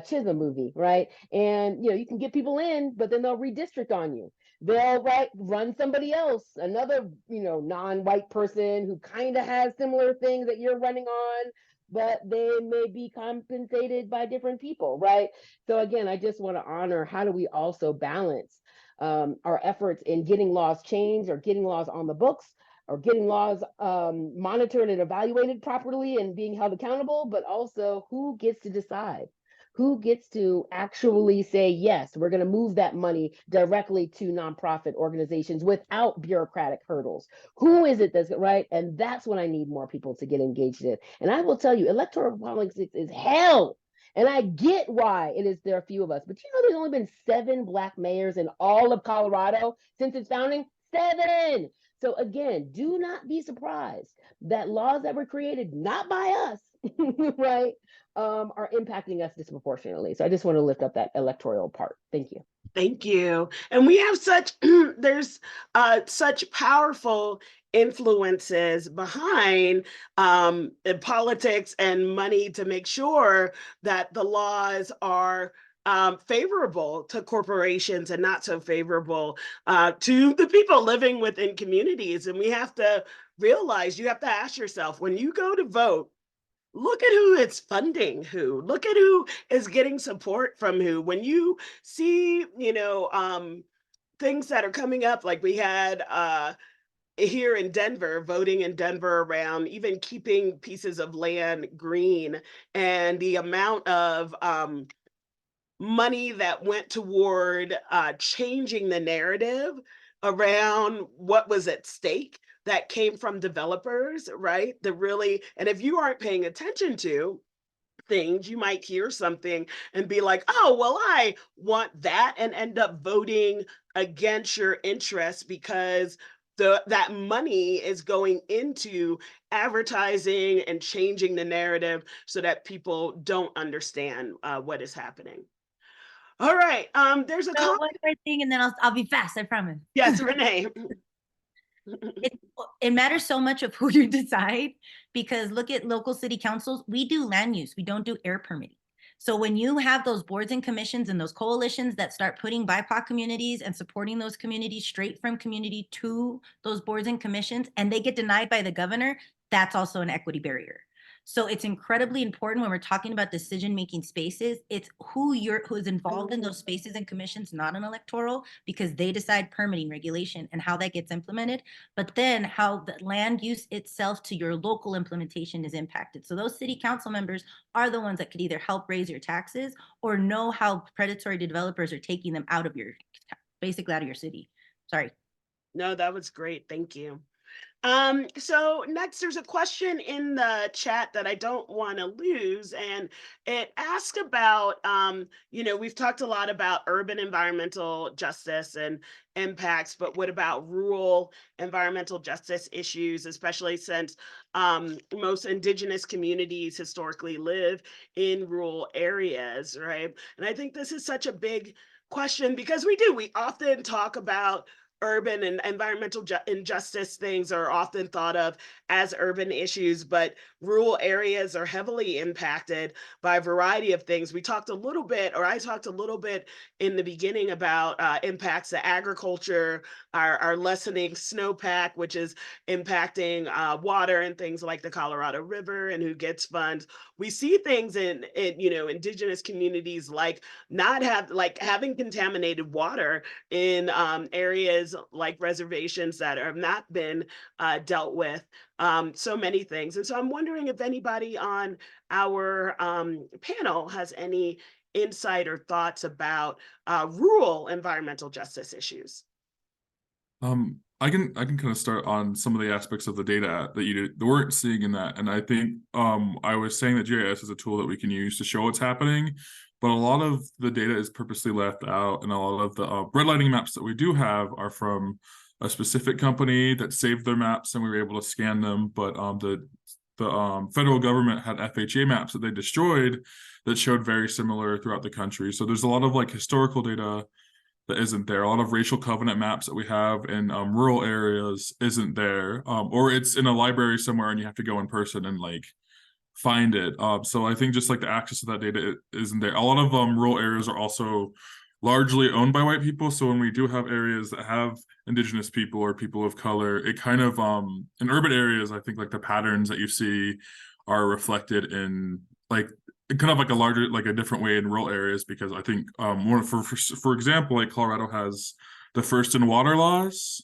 S15: Chisholm movie, right, and you can get people in, but then they'll redistrict on you. They'll run somebody else, another non-white person who kind of has similar things that you're running on, but they may be compensated by different people, right? So again, I just want to honor, how do we also balance our efforts in getting laws changed or getting laws on the books or getting laws monitored and evaluated properly and being held accountable, but also who gets to decide? Who gets to actually say, yes, we're going to move that money directly to nonprofit organizations without bureaucratic hurdles? Who is it that's right? And that's when I need more people to get engaged in. And I will tell you, electoral politics is hell. And I get why there are few of us. But there's only been 7 Black mayors in all of Colorado since its founding. 7. So again, do not be surprised that laws that were created not by us, right, are impacting us disproportionately. So I just want to lift up that electoral part. Thank you.
S1: Thank you. And we have there's such powerful influences behind politics and money to make sure that the laws are favorable to corporations and not so favorable to the people living within communities. And we have to realize, you have to ask yourself, when you go to vote, look at who is funding who. Look at who is getting support from who. When you see, things that are coming up, like we had here in Denver, voting in Denver around even keeping pieces of land green, and the amount of money that went toward changing the narrative around what was at stake, that came from developers, right? And if you aren't paying attention to things, you might hear something and be like, oh, well, I want that, and end up voting against your interests because that money is going into advertising and changing the narrative so that people don't understand what is happening. All right. There's a
S2: one more thing, and then I'll be fast. I promise.
S1: Yes, Renee.
S2: It matters so much of who you decide, because look at local city councils. We do land use. We don't do air permitting. So when you have those boards and commissions and those coalitions that start putting BIPOC communities and supporting those communities straight from community to those boards and commissions, and they get denied by the governor, that's also an equity barrier. So it's incredibly important when we're talking about decision-making spaces, it's who is involved in those spaces and commissions, not an electoral, because they decide permitting regulation and how that gets implemented, but then how the land use itself to your local implementation is impacted. So those city council members are the ones that could either help raise your taxes or know how predatory developers are taking them out of basically out of your city. Sorry.
S1: No, that was great. Thank you. So next there's a question in the chat that I don't want to lose, and it asks about, we've talked a lot about urban environmental justice and impacts, but what about rural environmental justice issues, especially since most indigenous communities historically live in rural areas, right? And I think this is such a big question because we often talk about urban and environmental injustice things are often thought of as urban issues, but rural areas are heavily impacted by a variety of things. I talked a little bit in the beginning about impacts to agriculture, our lessening snowpack, which is impacting water and things like the Colorado River and who gets funds. We see things in indigenous communities like having contaminated water in areas like reservations that have not been dealt with, so many things. And so I'm wondering if anybody on our panel has any insight or thoughts about rural environmental justice issues.
S14: I can kind of start on some of the aspects of the data that weren't seeing in that. And I think I was saying that GIS is a tool that we can use to show what's happening, but a lot of the data is purposely left out, and a lot of the redlining maps that we do have are from a specific company that saved their maps and we were able to scan them. But the federal government had FHA maps that they destroyed that showed very similar throughout the country. So there's a lot of like historical data that isn't there. A lot of racial covenant maps that we have in rural areas isn't there, or it's in a library somewhere and you have to go in person and like find it. So I think just like the access to that data isn't there. A lot of rural areas are also largely owned by white people. So when we do have areas that have indigenous people or people of color, it kind of in urban areas, I think like the patterns that you see are reflected in like kind of like a larger, like a different way in rural areas, because I think for example, like Colorado has the first in water laws,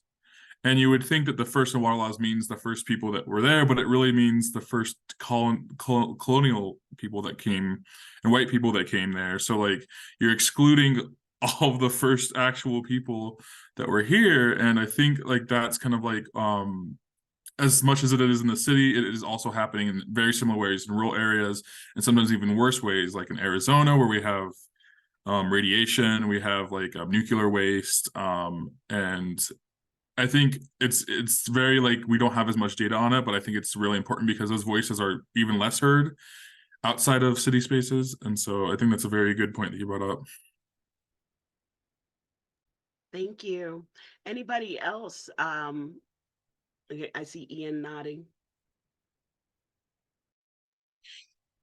S14: and you would think that the first in water laws means the first people that were there, but it really means the first colonial people that came and white people that came there. So like you're excluding all of the first actual people that were here, and I think like that's kind of like as much as it is in the city, it is also happening in very similar ways in rural areas, and sometimes even worse ways, like in Arizona, where we have radiation, we have like nuclear waste, and I think it's very like we don't have as much data on it, but I think it's really important because those voices are even less heard outside of city spaces, and so I think that's a very good point that you brought up.
S1: Thank you. Anybody else? I see Ian nodding.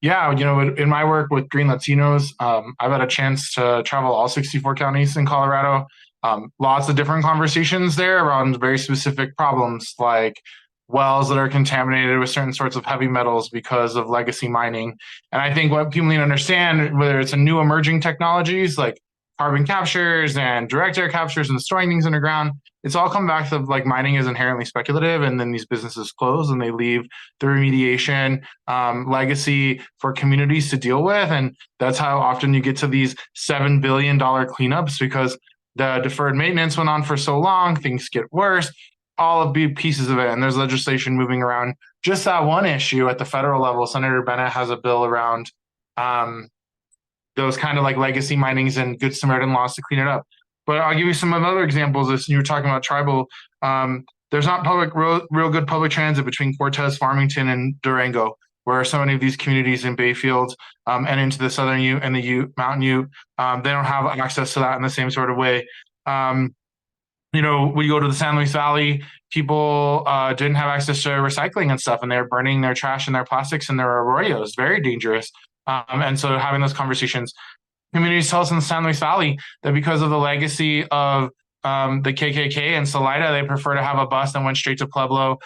S16: Yeah, in my work with Green Latinos, I've had a chance to travel all 64 counties in Colorado. Lots of different conversations there around very specific problems like wells that are contaminated with certain sorts of heavy metals because of legacy mining. And I think what people need to understand, whether it's in new emerging technologies like carbon captures and direct air captures and storing things underground, it's all come back to like mining is inherently speculative, and then these businesses close and they leave the remediation legacy for communities to deal with. And that's how often you get to these $7 billion cleanups, because the deferred maintenance went on for so long, things get worse, all of big pieces of it. And there's legislation moving around just that one issue at the federal level. Senator Bennett has a bill around those kind of like legacy minings and Good Samaritan laws to clean it up. But I'll give you some other examples. As you were talking about tribal, there's not real good public transit between Cortez, Farmington, and Durango, where so many of these communities in Bayfield and into the Southern Ute and the Ute, Mountain Ute, they don't have access to that in the same sort of way. We go to the San Luis Valley, people didn't have access to recycling and stuff, and they're burning their trash and their plastics and their arroyos, very dangerous. And so having those conversations, communities tell us in the San Luis Valley that because of the legacy of the KKK and Salida, they prefer to have a bus that went straight to Pueblo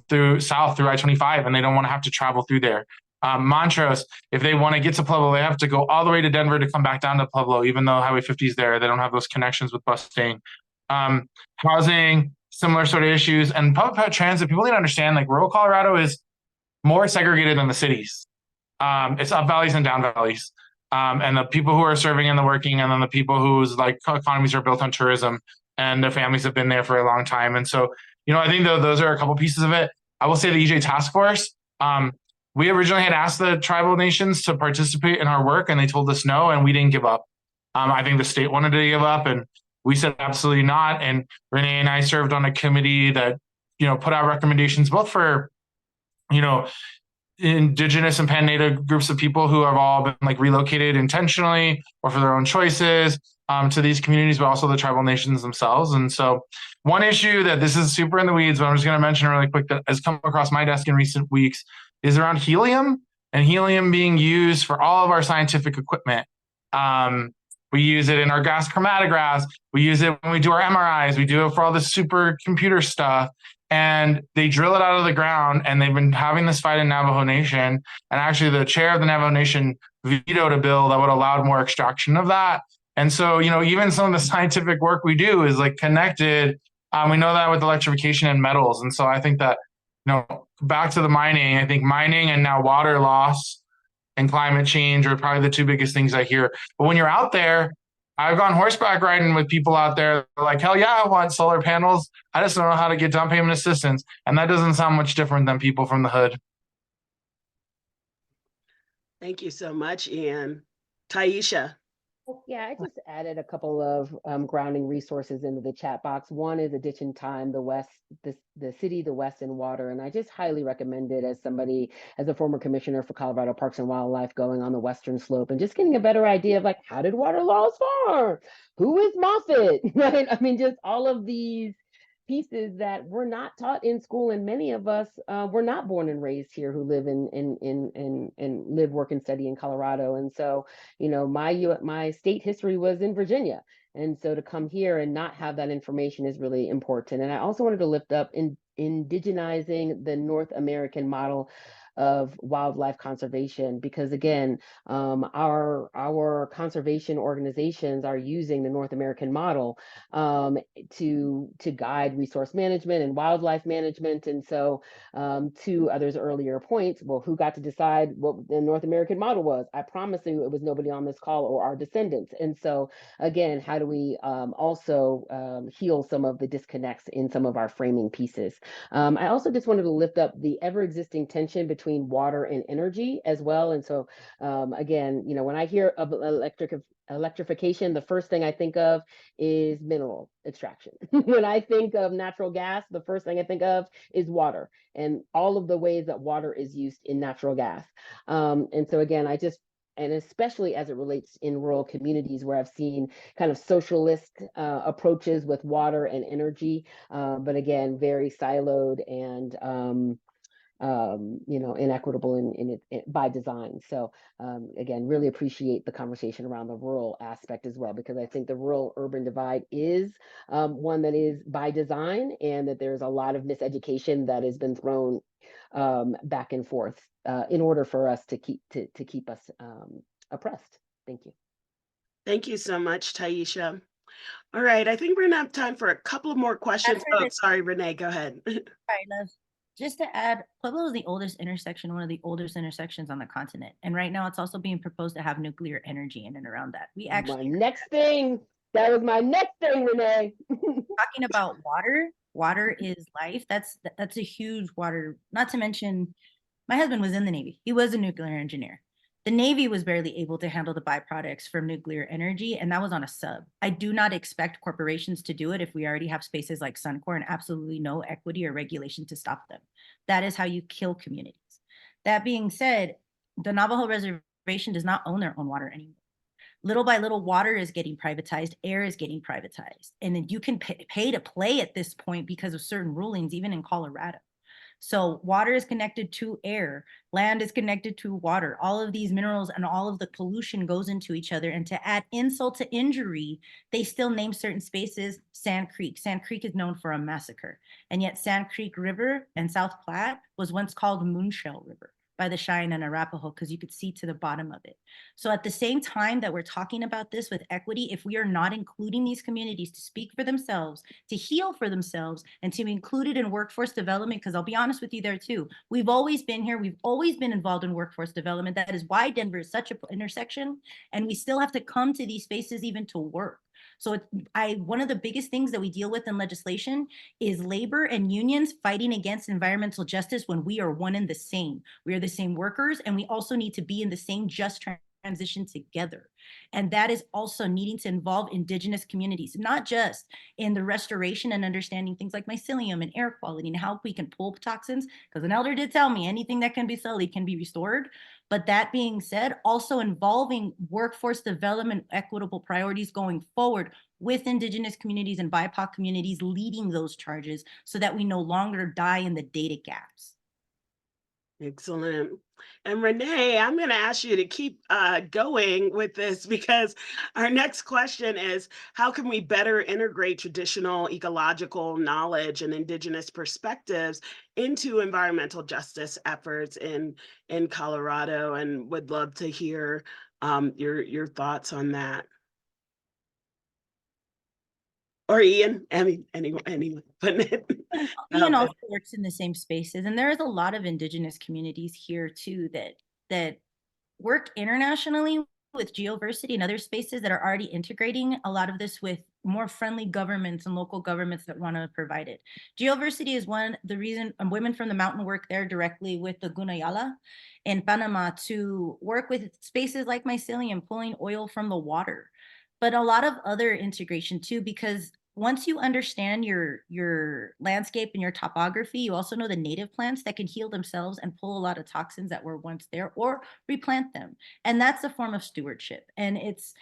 S16: through I-25, and they don't want to have to travel through there. Montrose, if they want to get to Pueblo, they have to go all the way to Denver to come back down to Pueblo, even though Highway 50 is there. They don't have those connections with busing. Housing, similar sort of issues, and public transit. People need to understand, like, rural Colorado is more segregated than the cities. It's up valleys and down valleys. And the people who are serving and the working, and then the people whose like economies are built on tourism. and their families have been there for a long time. And so, I think those are a couple pieces of it. I will say the EJ Task Force, we originally had asked the tribal nations to participate in our work, and they told us no, and we didn't give up. I think the state wanted to give up, and we said absolutely not. And Renee and I served on a committee that, put out recommendations both for, indigenous and pan-native groups of people who have all been like relocated intentionally or for their own choices to these communities, but also the tribal nations themselves. And so one issue that this is super in the weeds, but I'm just going to mention really quick that has come across my desk in recent weeks is around helium, and helium being used for all of our scientific equipment. We use it in our gas chromatographs. We use it when we do our MRIs. We do it for all the supercomputer stuff. And they drill it out of the ground, and they've been having this fight in Navajo Nation. And actually the chair of the Navajo Nation vetoed a bill that would allow more extraction of that. And so, even some of the scientific work we do is like connected. We know that with electrification and metals. And so I think that, back to the mining, I think mining and now water loss and climate change are probably the two biggest things I hear. But when you're out there, I've gone horseback riding with people out there like, hell yeah, I want solar panels. I just don't know how to get down payment assistance. And that doesn't sound much different than people from the hood.
S1: Thank you so much, Ean. Taisha.
S15: Yeah, I just added a couple of grounding resources into the chat box. One is Addition Time, the City, the West, and Water. And I just highly recommend it as a former commissioner for Colorado Parks and Wildlife, going on the Western Slope and just getting a better idea of like, how did water laws form? Who is Moffett? Right? I mean, just all of these pieces that were not taught in school, and many of us were not born and raised here who live and live, work, and study in Colorado. And so, my state history was in Virginia, and so to come here and not have that information is really important. And I also wanted to lift up indigenizing the North American model of wildlife conservation, because again, our conservation organizations are using the North American model to guide resource management and wildlife management. And so to others' earlier points, well, who got to decide what the North American model was? I promise you it was nobody on this call or our descendants. And so again, how do we also heal some of the disconnects in some of our framing pieces? I also just wanted to lift up the ever-existing tension between water and energy as well. And so again, when I hear of electrification, the first thing I think of is mineral extraction. When I think of natural gas, the first thing I think of is water and all of the ways that water is used in natural gas. And so again, and especially as it relates in rural communities where I've seen kind of socialist approaches with water and energy, but again, very siloed and inequitable in by design. So again, really appreciate the conversation around the rural aspect as well, because I think the rural-urban divide is one that is by design, and that there's a lot of miseducation that has been thrown back and forth in order for us to keep us oppressed. Thank you.
S1: Thank you so much, Taisha. All right, I think we're gonna have time for a couple of more questions. Oh, sorry, Renee, go ahead.
S2: Sorry, love. Just to add, Pueblo is the oldest intersection, one of the oldest intersections on the continent. And right now it's also being proposed to have nuclear energy in and around that. We actually—
S15: That was my next thing, Renee.
S2: Talking about water is life. That's a huge water, not to mention my husband was in the Navy. He was a nuclear engineer. The Navy was barely able to handle the byproducts from nuclear energy, and that was on a sub. I do not expect corporations to do it if we already have spaces like Suncor and absolutely no equity or regulation to stop them. That is how you kill communities. That being said, the Navajo Reservation does not own their own water anymore. Little by little, water is getting privatized, air is getting privatized, and then you can pay to play at this point because of certain rulings, even in Colorado. So water is connected to air, land is connected to water. All of these minerals and all of the pollution goes into each other. And to add insult to injury, they still name certain spaces Sand Creek. Sand Creek is known for a massacre. And yet Sand Creek River and South Platte was once called Moonshell River by the Cheyenne and Arapaho, because you could see to the bottom of it. So at the same time that we're talking about this with equity, if we are not including these communities to speak for themselves, to heal for themselves, and to include it in workforce development, because I'll be honest with you there too, we've always been here, we've always been involved in workforce development. That is why Denver is such an intersection, and we still have to come to these spaces even to work. So one of the biggest things that we deal with in legislation is labor and unions fighting against environmental justice when we are one and the same. We are the same workers, and we also need to be in the same just transition together. And that is also needing to involve indigenous communities, not just in the restoration and understanding things like mycelium and air quality and how we can pull toxins, because an elder did tell me anything that can be sullied can be restored. But that being said, also involving workforce development, equitable priorities going forward with indigenous communities and BIPOC communities leading those charges so that we no longer die in the data gaps.
S1: Excellent. And Renée, I'm going to ask you to keep going with this, because our next question is, how can we better integrate traditional ecological knowledge and indigenous perspectives into environmental justice efforts in Colorado? And would love to hear your thoughts on that. Or Ean, anyone.
S2: Ean also works in the same spaces, and there is a lot of indigenous communities here too that work internationally with Geoversity and other spaces that are already integrating a lot of this with more friendly governments and local governments that want to provide it. Geoversity is the reason women from the mountain work there directly with the Gunayala in Panama to work with spaces like mycelium, pulling oil from the water, but a lot of other integration too, because once you understand your landscape and your topography, you also know the native plants that can heal themselves and pull a lot of toxins that were once there or replant them. And that's a form of stewardship. And it's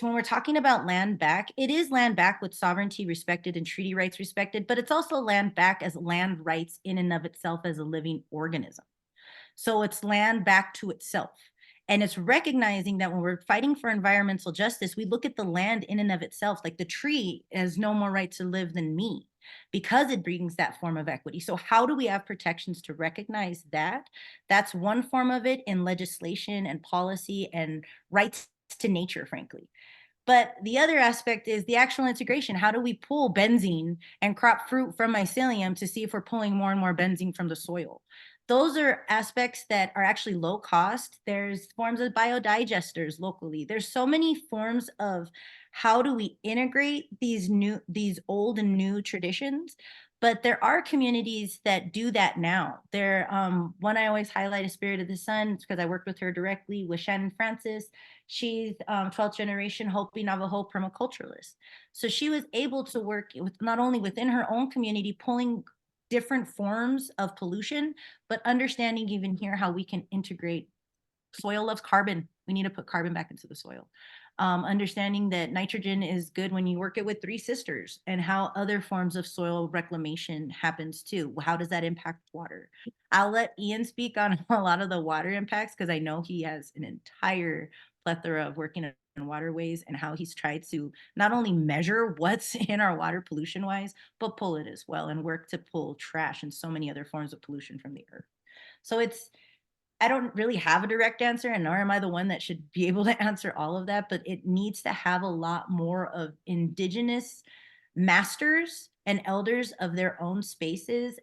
S2: when we're talking about land back, it is land back with sovereignty respected and treaty rights respected, but it's also land back as land rights in and of itself as a living organism. So it's land back to itself. And it's recognizing that when we're fighting for environmental justice, we look at the land in and of itself, like the tree has no more right to live than me, because it brings that form of equity. So how do we have protections to recognize that? That's one form of it in legislation and policy and rights to nature, frankly. But the other aspect is the actual integration. How do we pull benzene and crop fruit from mycelium to see if we're pulling more and more benzene from the soil? Those are aspects that are actually low cost. There's forms of biodigesters locally. There's so many forms of how do we integrate these old and new traditions. But there are communities that do that now. One I always highlight is Spirit of the Sun, because I worked with her directly with Shannon Francis. She's 12th generation Hopi Navajo permaculturalist. So she was able to work with not only within her own community, pulling different forms of pollution, but understanding even here how we can integrate. Soil loves carbon. We need to put carbon back into the soil. Understanding that nitrogen is good when you work it with 3 sisters, and how other forms of soil reclamation happens too. How does that impact water? I'll let Ean speak on a lot of the water impacts, because I know he has an entire plethora of working in waterways and how he's tried to not only measure what's in our water pollution wise, but pull it as well and work to pull trash and so many other forms of pollution from the earth. So I don't really have a direct answer, and nor am I the one that should be able to answer all of that, but it needs to have a lot more of indigenous masters and elders of their own spaces,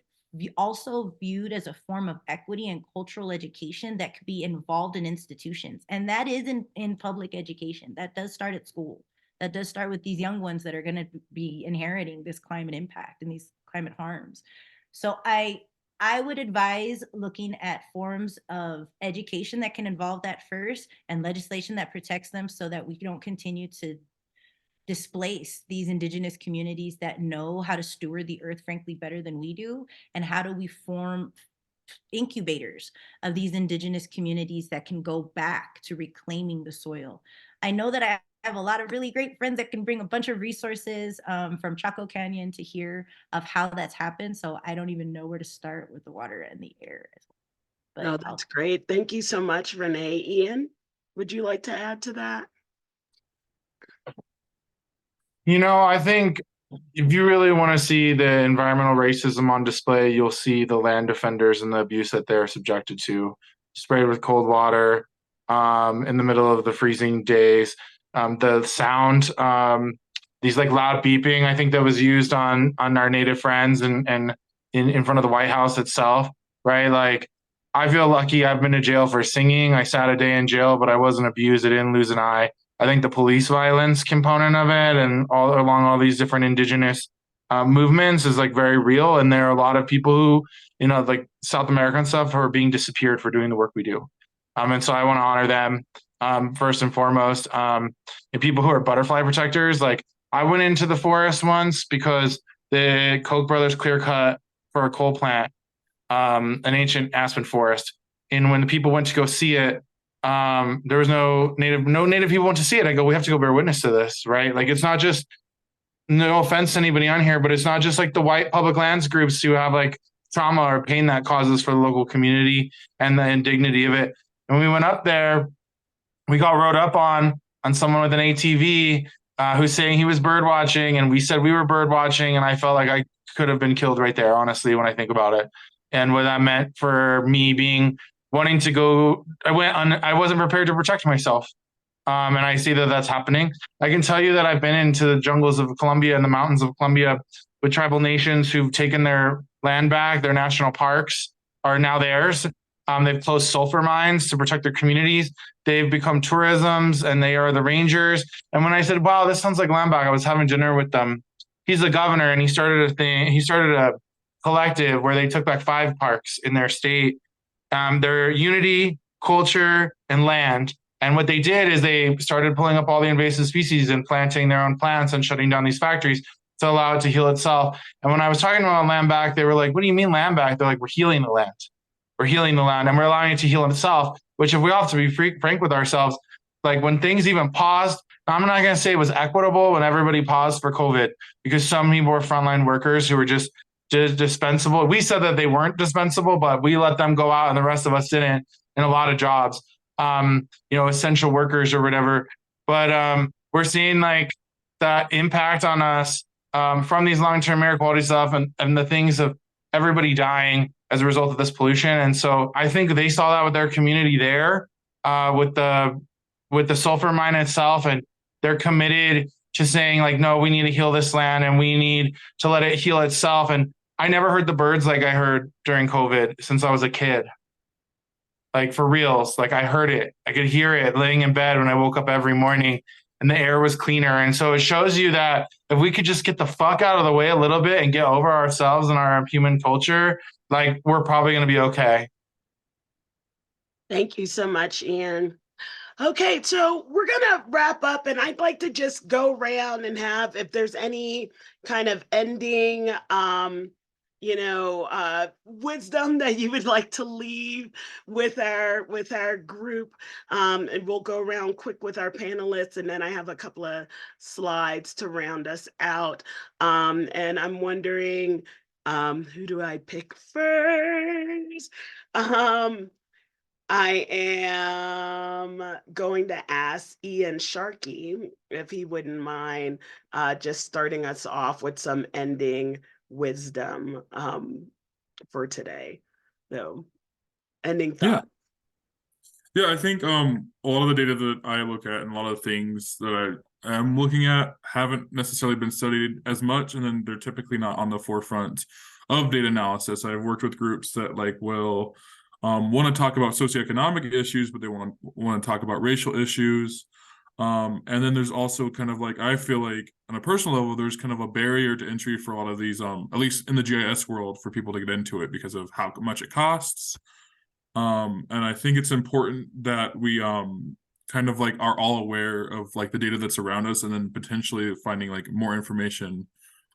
S2: also viewed as a form of equity and cultural education that could be involved in institutions. And that is in public education. That does start at school. That does start with these young ones that are going to be inheriting this climate impact and these climate harms. So I would advise looking at forms of education that can involve that first, and legislation that protects them, so that we don't continue to displace these indigenous communities that know how to steward the earth, frankly, better than we do. And how do we form incubators of these indigenous communities that can go back to reclaiming the soil? I know that I have a lot of really great friends that can bring a bunch of resources from Chaco Canyon to hear of how that's happened. So I don't even know where to start with the water and the air as well.
S1: No, that's great. Thank you so much, Renée. Ean, would you like to add to that?
S16: I think if you really want to see the environmental racism on display, you'll see the land defenders and the abuse that they're subjected to, sprayed with cold water in the middle of the freezing days. The sound, these like loud beeping, I think that was used on our native friends and in front of the White House itself, right? Like, I feel lucky. I've been to jail for singing. I sat a day in jail, but I wasn't abused. I didn't lose an eye. I think the police violence component of it and all along all these different indigenous movements is like very real. And there are a lot of people who, you know, like South America and stuff, who are being disappeared for doing the work we do. And so I want to honor them first and foremost. And people who are butterfly protectors, like I went into the forest once because the Koch brothers clear cut for a coal plant, an ancient aspen forest. And when the people went to go see it, there was no native people went to see it. I go, we have to go bear witness to this, right? Like, it's not just, no offense to anybody on here, but it's not just like the white public lands groups who have like trauma or pain that causes for the local community and the indignity of it. And we went up there, we got rode up on someone with an ATV who's saying he was bird watching, and we said we were bird watching, and I felt like I could have been killed right there, honestly, when I think about it. And what that meant for me wanting to go, I wasn't prepared to protect myself. And I see that that's happening. I can tell you that I've been into the jungles of Colombia and the mountains of Colombia with tribal nations who've taken their land back. Their national parks are now theirs. They've closed sulfur mines to protect their communities. They've become tourisms, and they are the rangers. And when I said, wow, this sounds like land back, I was having dinner with them. He's the governor, and he started a collective where they took back 5 parks in their state. Their unity, culture, and land. And what they did is they started pulling up all the invasive species and planting their own plants and shutting down these factories to allow it to heal itself. And when I was talking about land back, they were like, what do you mean land back? They're like, we're healing the land. We're healing the land, and we're allowing it to heal itself, which, if we all have to be frank with ourselves, like when things even paused, I'm not going to say it was equitable when everybody paused for COVID, because some people were frontline workers who were just dispensable. We said that they weren't dispensable, but we let them go out and the rest of us didn't in a lot of jobs, essential workers or whatever. But we're seeing like that impact on us from these long-term air quality stuff and the things of everybody dying as a result of this pollution. And so I think they saw that with their community there, with the sulfur mine itself, and they're committed to saying like, no, we need to heal this land and we need to let it heal itself. And I never heard the birds like I heard during COVID since I was a kid. Like, for reals, like I heard it. I could hear it laying in bed when I woke up every morning, and the air was cleaner. And so it shows you that if we could just get the fuck out of the way a little bit and get over ourselves and our human culture, like, we're probably going to be okay.
S1: Thank you so much, Ean. Okay, so we're going to wrap up, and I'd like to just go around and have, if there's any kind of ending, wisdom that you would like to leave with our group. And we'll go around quick with our panelists, and then I have a couple of slides to round us out. And I'm wondering, who do I pick first? I am going to ask Ian Sharkey if he wouldn't mind just starting us off with some ending wisdom for today. So, ending thought.
S14: Yeah, I think a lot of the data that I look at and a lot of things that I am looking at haven't necessarily been studied as much, and then they're typically not on the forefront of data analysis. I've worked with groups that like will want to talk about socioeconomic issues, but they want to talk about racial issues. And then there's also kind of like, I feel like on a personal level, there's kind of a barrier to entry for a lot of these, at least in the GIS world, for people to get into it because of how much it costs. And I think it's important that we kind of like are all aware of like the data that's around us, and then potentially finding like more information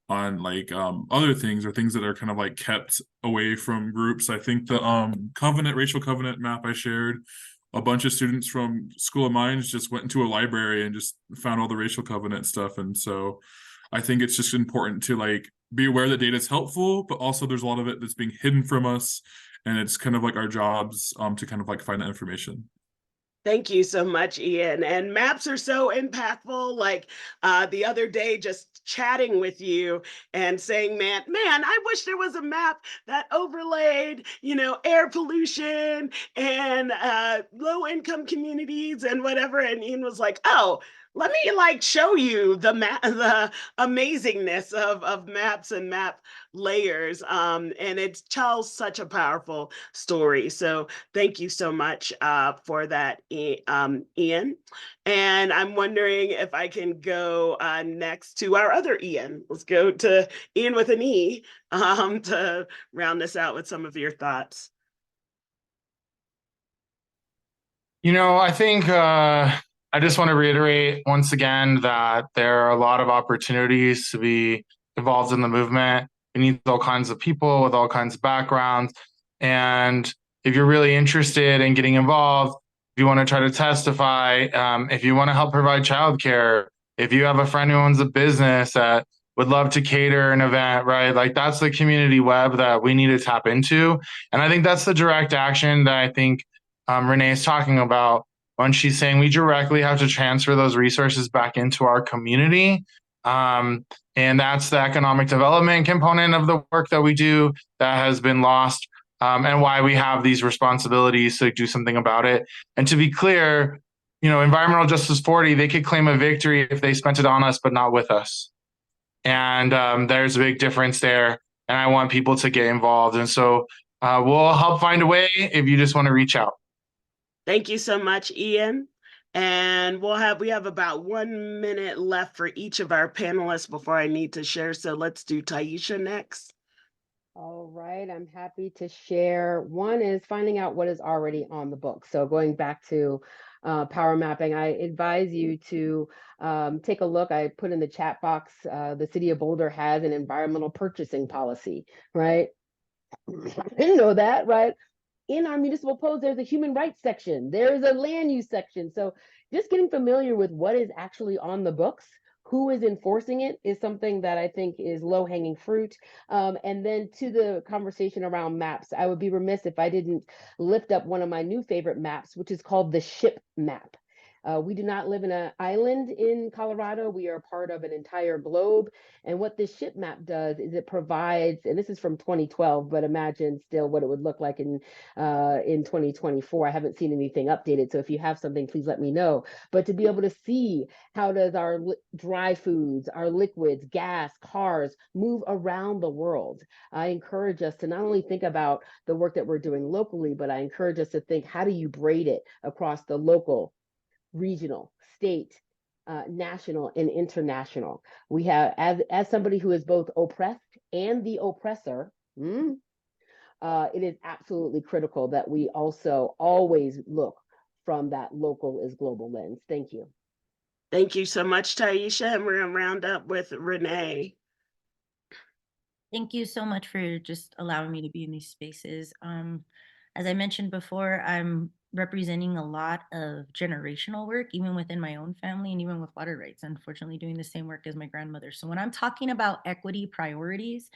S14: on like other things or things that are kind of like kept away from groups. I think the racial covenant map I shared, a bunch of students from School of Mines just went into a library and just found all the racial covenant stuff. And so I think it's just important to like be aware that data is helpful, but also there's a lot of it that's being hidden from us, and it's kind of like our jobs to kind of like find that information.
S1: Thank you so much, Ian. And maps are so impactful. Like the other day, just chatting with you and saying, man, I wish there was a map that overlaid, air pollution and low-income communities and whatever. And Ian was like, oh, let me like show you the the amazingness of maps and map layers. And it tells such a powerful story. So thank you so much for that, Ean. And I'm wondering if I can go next to our other Ean. Let's go to Ean with an E to round this out with some of your thoughts.
S16: I think I just want to reiterate once again that there are a lot of opportunities to be involved in the movement. We need all kinds of people with all kinds of backgrounds. And if you're really interested in getting involved, if you want to try to testify, if you want to help provide childcare, if you have a friend who owns a business that would love to cater an event, right? Like that's the community web that we need to tap into. And I think that's the direct action that I think Renee is talking about when she's saying we directly have to transfer those resources back into our community. And that's the economic development component of the work that we do that has been lost, and why we have these responsibilities to do something about it. And to be clear, Environmental Justice 40, they could claim a victory if they spent it on us, but not with us. And there's a big difference there. And I want people to get involved. And so we'll help find a way if you just want to reach out.
S1: Thank you so much, Ean. And we have about 1 minute left for each of our panelists before I need to share. So let's do Taisha next.
S15: All right, I'm happy to share. One is finding out what is already on the book. So going back to power mapping, I advise you to take a look. I put in the chat box, the city of Boulder has an environmental purchasing policy, right? I didn't know that, right? In our municipal codes, there's a human rights section. There's a land use section. So just getting familiar with what is actually on the books, who is enforcing it, is something that I think is low-hanging fruit. And then to the conversation around maps, I would be remiss if I didn't lift up one of my new favorite maps, which is called the SHIP map. We do not live in an island in Colorado. We are part of an entire globe. And what this SHIP map does is it provides, and this is from 2012, but imagine still what it would look like in 2024. I haven't seen anything updated. So if you have something, please let me know. But to be able to see how does our dry foods, our liquids, gas, cars move around the world, I encourage us to not only think about the work that we're doing locally, but I encourage us to think, how do you braid it across the local, regional, state, national, and international? We have, as somebody who is both oppressed and the oppressor, it is absolutely critical that we also always look from that local is global lens. Thank you.
S1: Thank you so much, Taisha. And we're going to round up with Renee.
S2: Thank you so much for just allowing me to be in these spaces. As I mentioned before, I'm representing a lot of generational work, even within my own family and even with water rights, unfortunately doing the same work as my grandmother. So when I'm talking about equity priorities,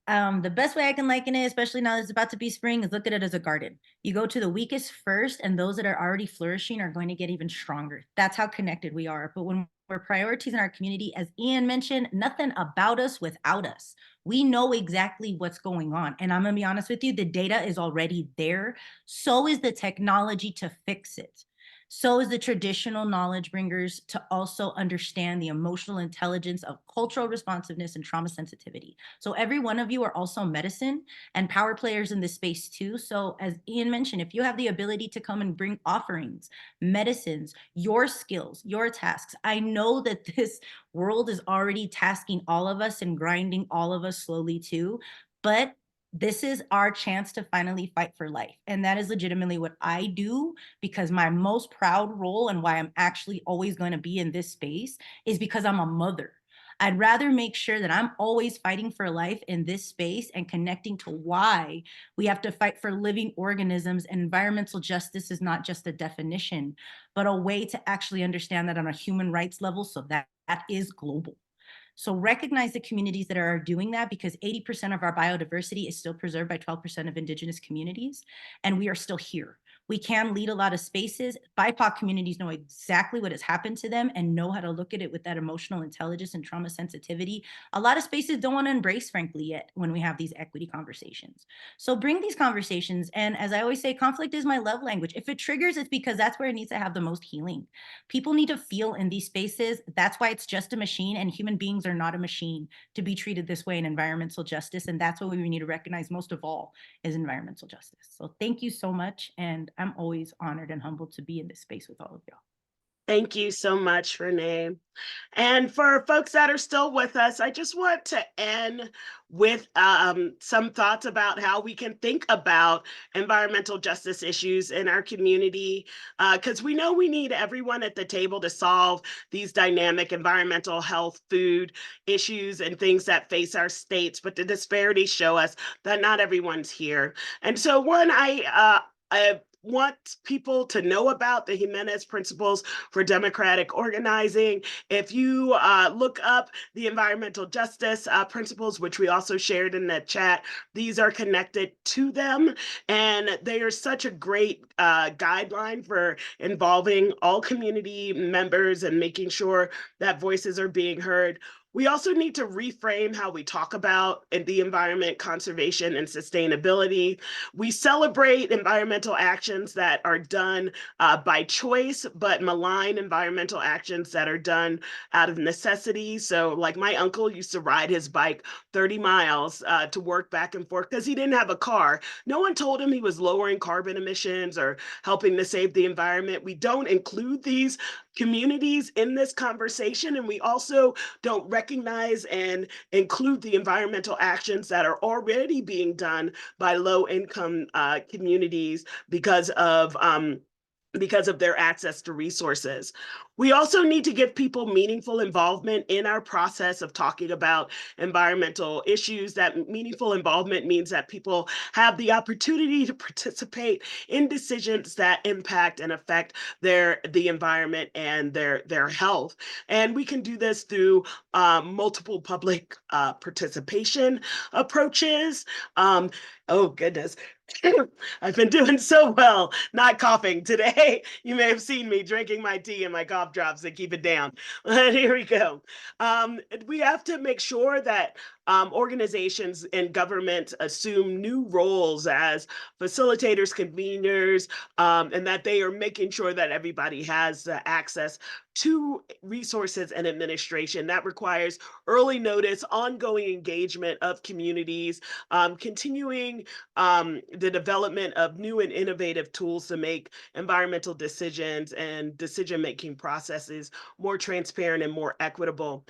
S2: the best way I can liken it, especially now that it's about to be spring, is look at it as a garden. You go to the weakest first, and those that are already flourishing are going to get even stronger. That's how connected we are. But when we're prioritizing our community, as Ean mentioned, nothing about us without us. We know exactly what's going on. And I'm gonna be honest with you, the data is already there. So is the technology to fix it. So is the traditional knowledge bringers to also understand the emotional intelligence of cultural responsiveness and trauma sensitivity. So every one of you are also medicine and power players in this space too. So as Ean mentioned, if you have the ability to come and bring offerings, medicines, your skills, your tasks, I know that this world is already tasking all of us and grinding all of us slowly too, but this is our chance to finally fight for life. And that is legitimately what I do, because my most proud role and why I'm actually always going to be in this space is because I'm a mother. I'd rather make sure that I'm always fighting for life in this space and connecting to why we have to fight for living organisms. And environmental justice is not just a definition, but a way to actually understand that on a human rights level, so that is global. So recognize the communities that are doing that, because 80% of our biodiversity is still preserved by 12% of indigenous communities, and we are still here. We can lead a lot of spaces. BIPOC communities know exactly what has happened to them and know how to look at it with that emotional intelligence and trauma sensitivity. A lot of spaces don't want to embrace, frankly, yet when we have these equity conversations. So bring these conversations. And as I always say, conflict is my love language. If it triggers, it's because that's where it needs to have the most healing. People need to feel in these spaces. That's why it's just a machine, and human beings are not a machine to be treated this way in environmental justice. And that's what we need to recognize most of all is environmental justice. So thank you so much. And I'm always honored and humbled to be in this space with all of y'all.
S1: Thank you so much, Renee. And for folks that are still with us, I just want to end with some thoughts about how we can think about environmental justice issues in our community, because we know we need everyone at the table to solve these dynamic environmental, health, food issues and things that face our states, but the disparities show us that not everyone's here. And so one, I want people to know about the Jimenez Principles for Democratic Organizing. If you look up the environmental justice principles, which we also shared in the chat, these are connected to them. And they are such a great guideline for involving all community members and making sure that voices are being heard. We also need to reframe how we talk about the environment, conservation, and sustainability. We celebrate environmental actions that are done by choice, but malign environmental actions that are done out of necessity. So like my uncle used to ride his bike 30 miles to work back and forth because he didn't have a car. No one told him he was lowering carbon emissions or helping to save the environment. We don't include these communities in this conversation, and we also don't recognize and include the environmental actions that are already being done by low-income communities because of their access to resources. We also need to give people meaningful involvement in our process of talking about environmental issues. That meaningful involvement means that people have the opportunity to participate in decisions that impact and affect the environment and their health. And we can do this through multiple public participation approaches. Oh goodness. I've been doing so well, not coughing today. You may have seen me drinking my tea and my cough drops to keep it down. Here we go. We have to make sure that organizations and government assume new roles as facilitators, conveners, and that they are making sure that everybody has access to resources and administration. That requires early notice, ongoing engagement of communities, continuing the development of new and innovative tools to make environmental decisions and decision-making processes more transparent and more equitable.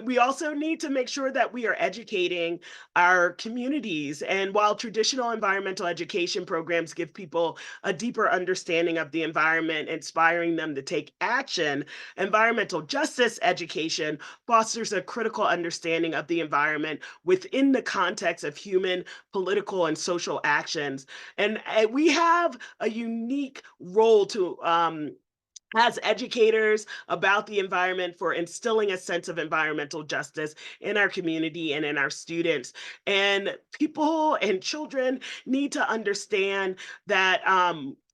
S1: We also need to make sure that we are educating our communities. And while traditional environmental education programs give people a deeper understanding of the environment, inspiring them to take action, environmental justice education fosters a critical understanding of the environment within the context of human, political, and social actions. And we have a unique role to as educators about the environment for instilling a sense of environmental justice in our community and in our students. And people and children need to understand that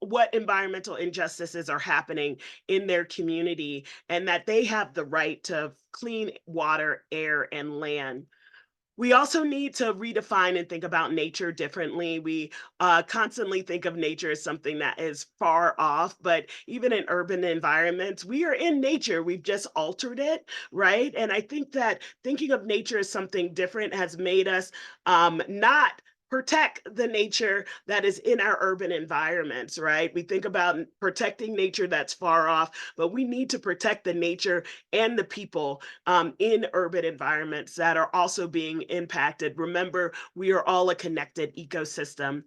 S1: what environmental injustices are happening in their community and that they have the right to clean water, air, and land. We also need to redefine and think about nature differently. We constantly think of nature as something that is far off, but even in urban environments, we are in nature. We've just altered it, right? And I think that thinking of nature as something different has made us not protect the nature that is in our urban environments, right? We think about protecting nature that's far off, but we need to protect the nature and the people in urban environments that are also being impacted. Remember, we are all a connected ecosystem.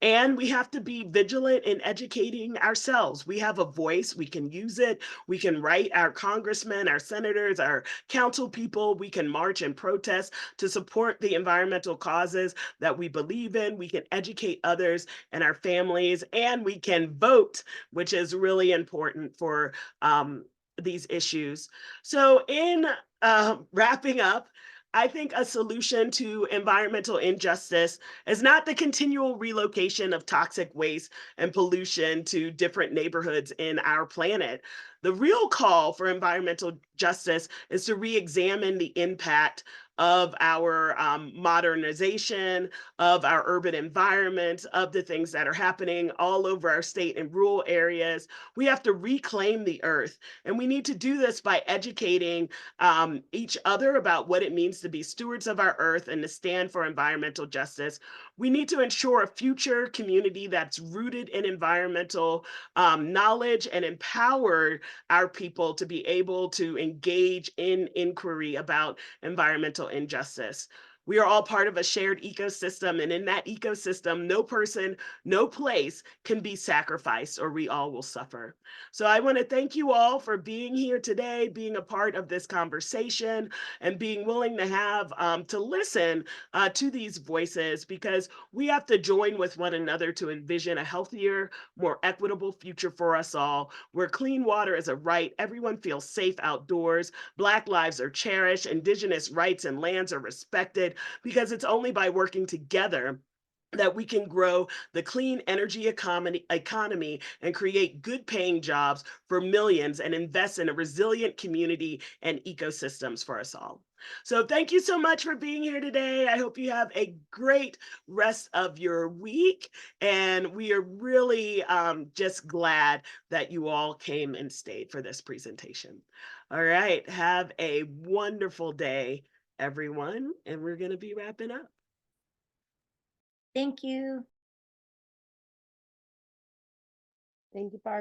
S1: And we have to be vigilant in educating ourselves. We have a voice, we can use it. We can write our congressmen, our senators, our council people. We can march and protest to support the environmental causes that we believe in. We can educate others and our families, and we can vote, which is really important for these issues. So in wrapping up, I think a solution to environmental injustice is not the continual relocation of toxic waste and pollution to different neighborhoods in our planet. The real call for environmental justice is to re-examine the impact of our modernization, of our urban environment, of the things that are happening all over our state and rural areas. We have to reclaim the earth, and we need to do this by educating each other about what it means to be stewards of our earth and to stand for environmental justice. We need to ensure a future community that's rooted in environmental knowledge and empower our people to be able to engage in inquiry about environmental injustice. We are all part of a shared ecosystem, and in that ecosystem, no person, no place can be sacrificed, or we all will suffer. So I want to thank you all for being here today, being a part of this conversation, and being willing to have to listen to these voices, because we have to join with one another to envision a healthier, more equitable future for us all, where clean water is a right, everyone feels safe outdoors, Black lives are cherished, Indigenous rights and lands are respected, because it's only by working together that we can grow the clean energy economy and create good paying jobs for millions and invest in a resilient community and ecosystems for us all. So thank you so much for being here today. I hope you have a great rest of your week. And we are really just glad that you all came and stayed for this presentation. All right, have a wonderful day, everyone. And we're going to be wrapping up.
S2: Thank you.
S15: Thank you, Parker.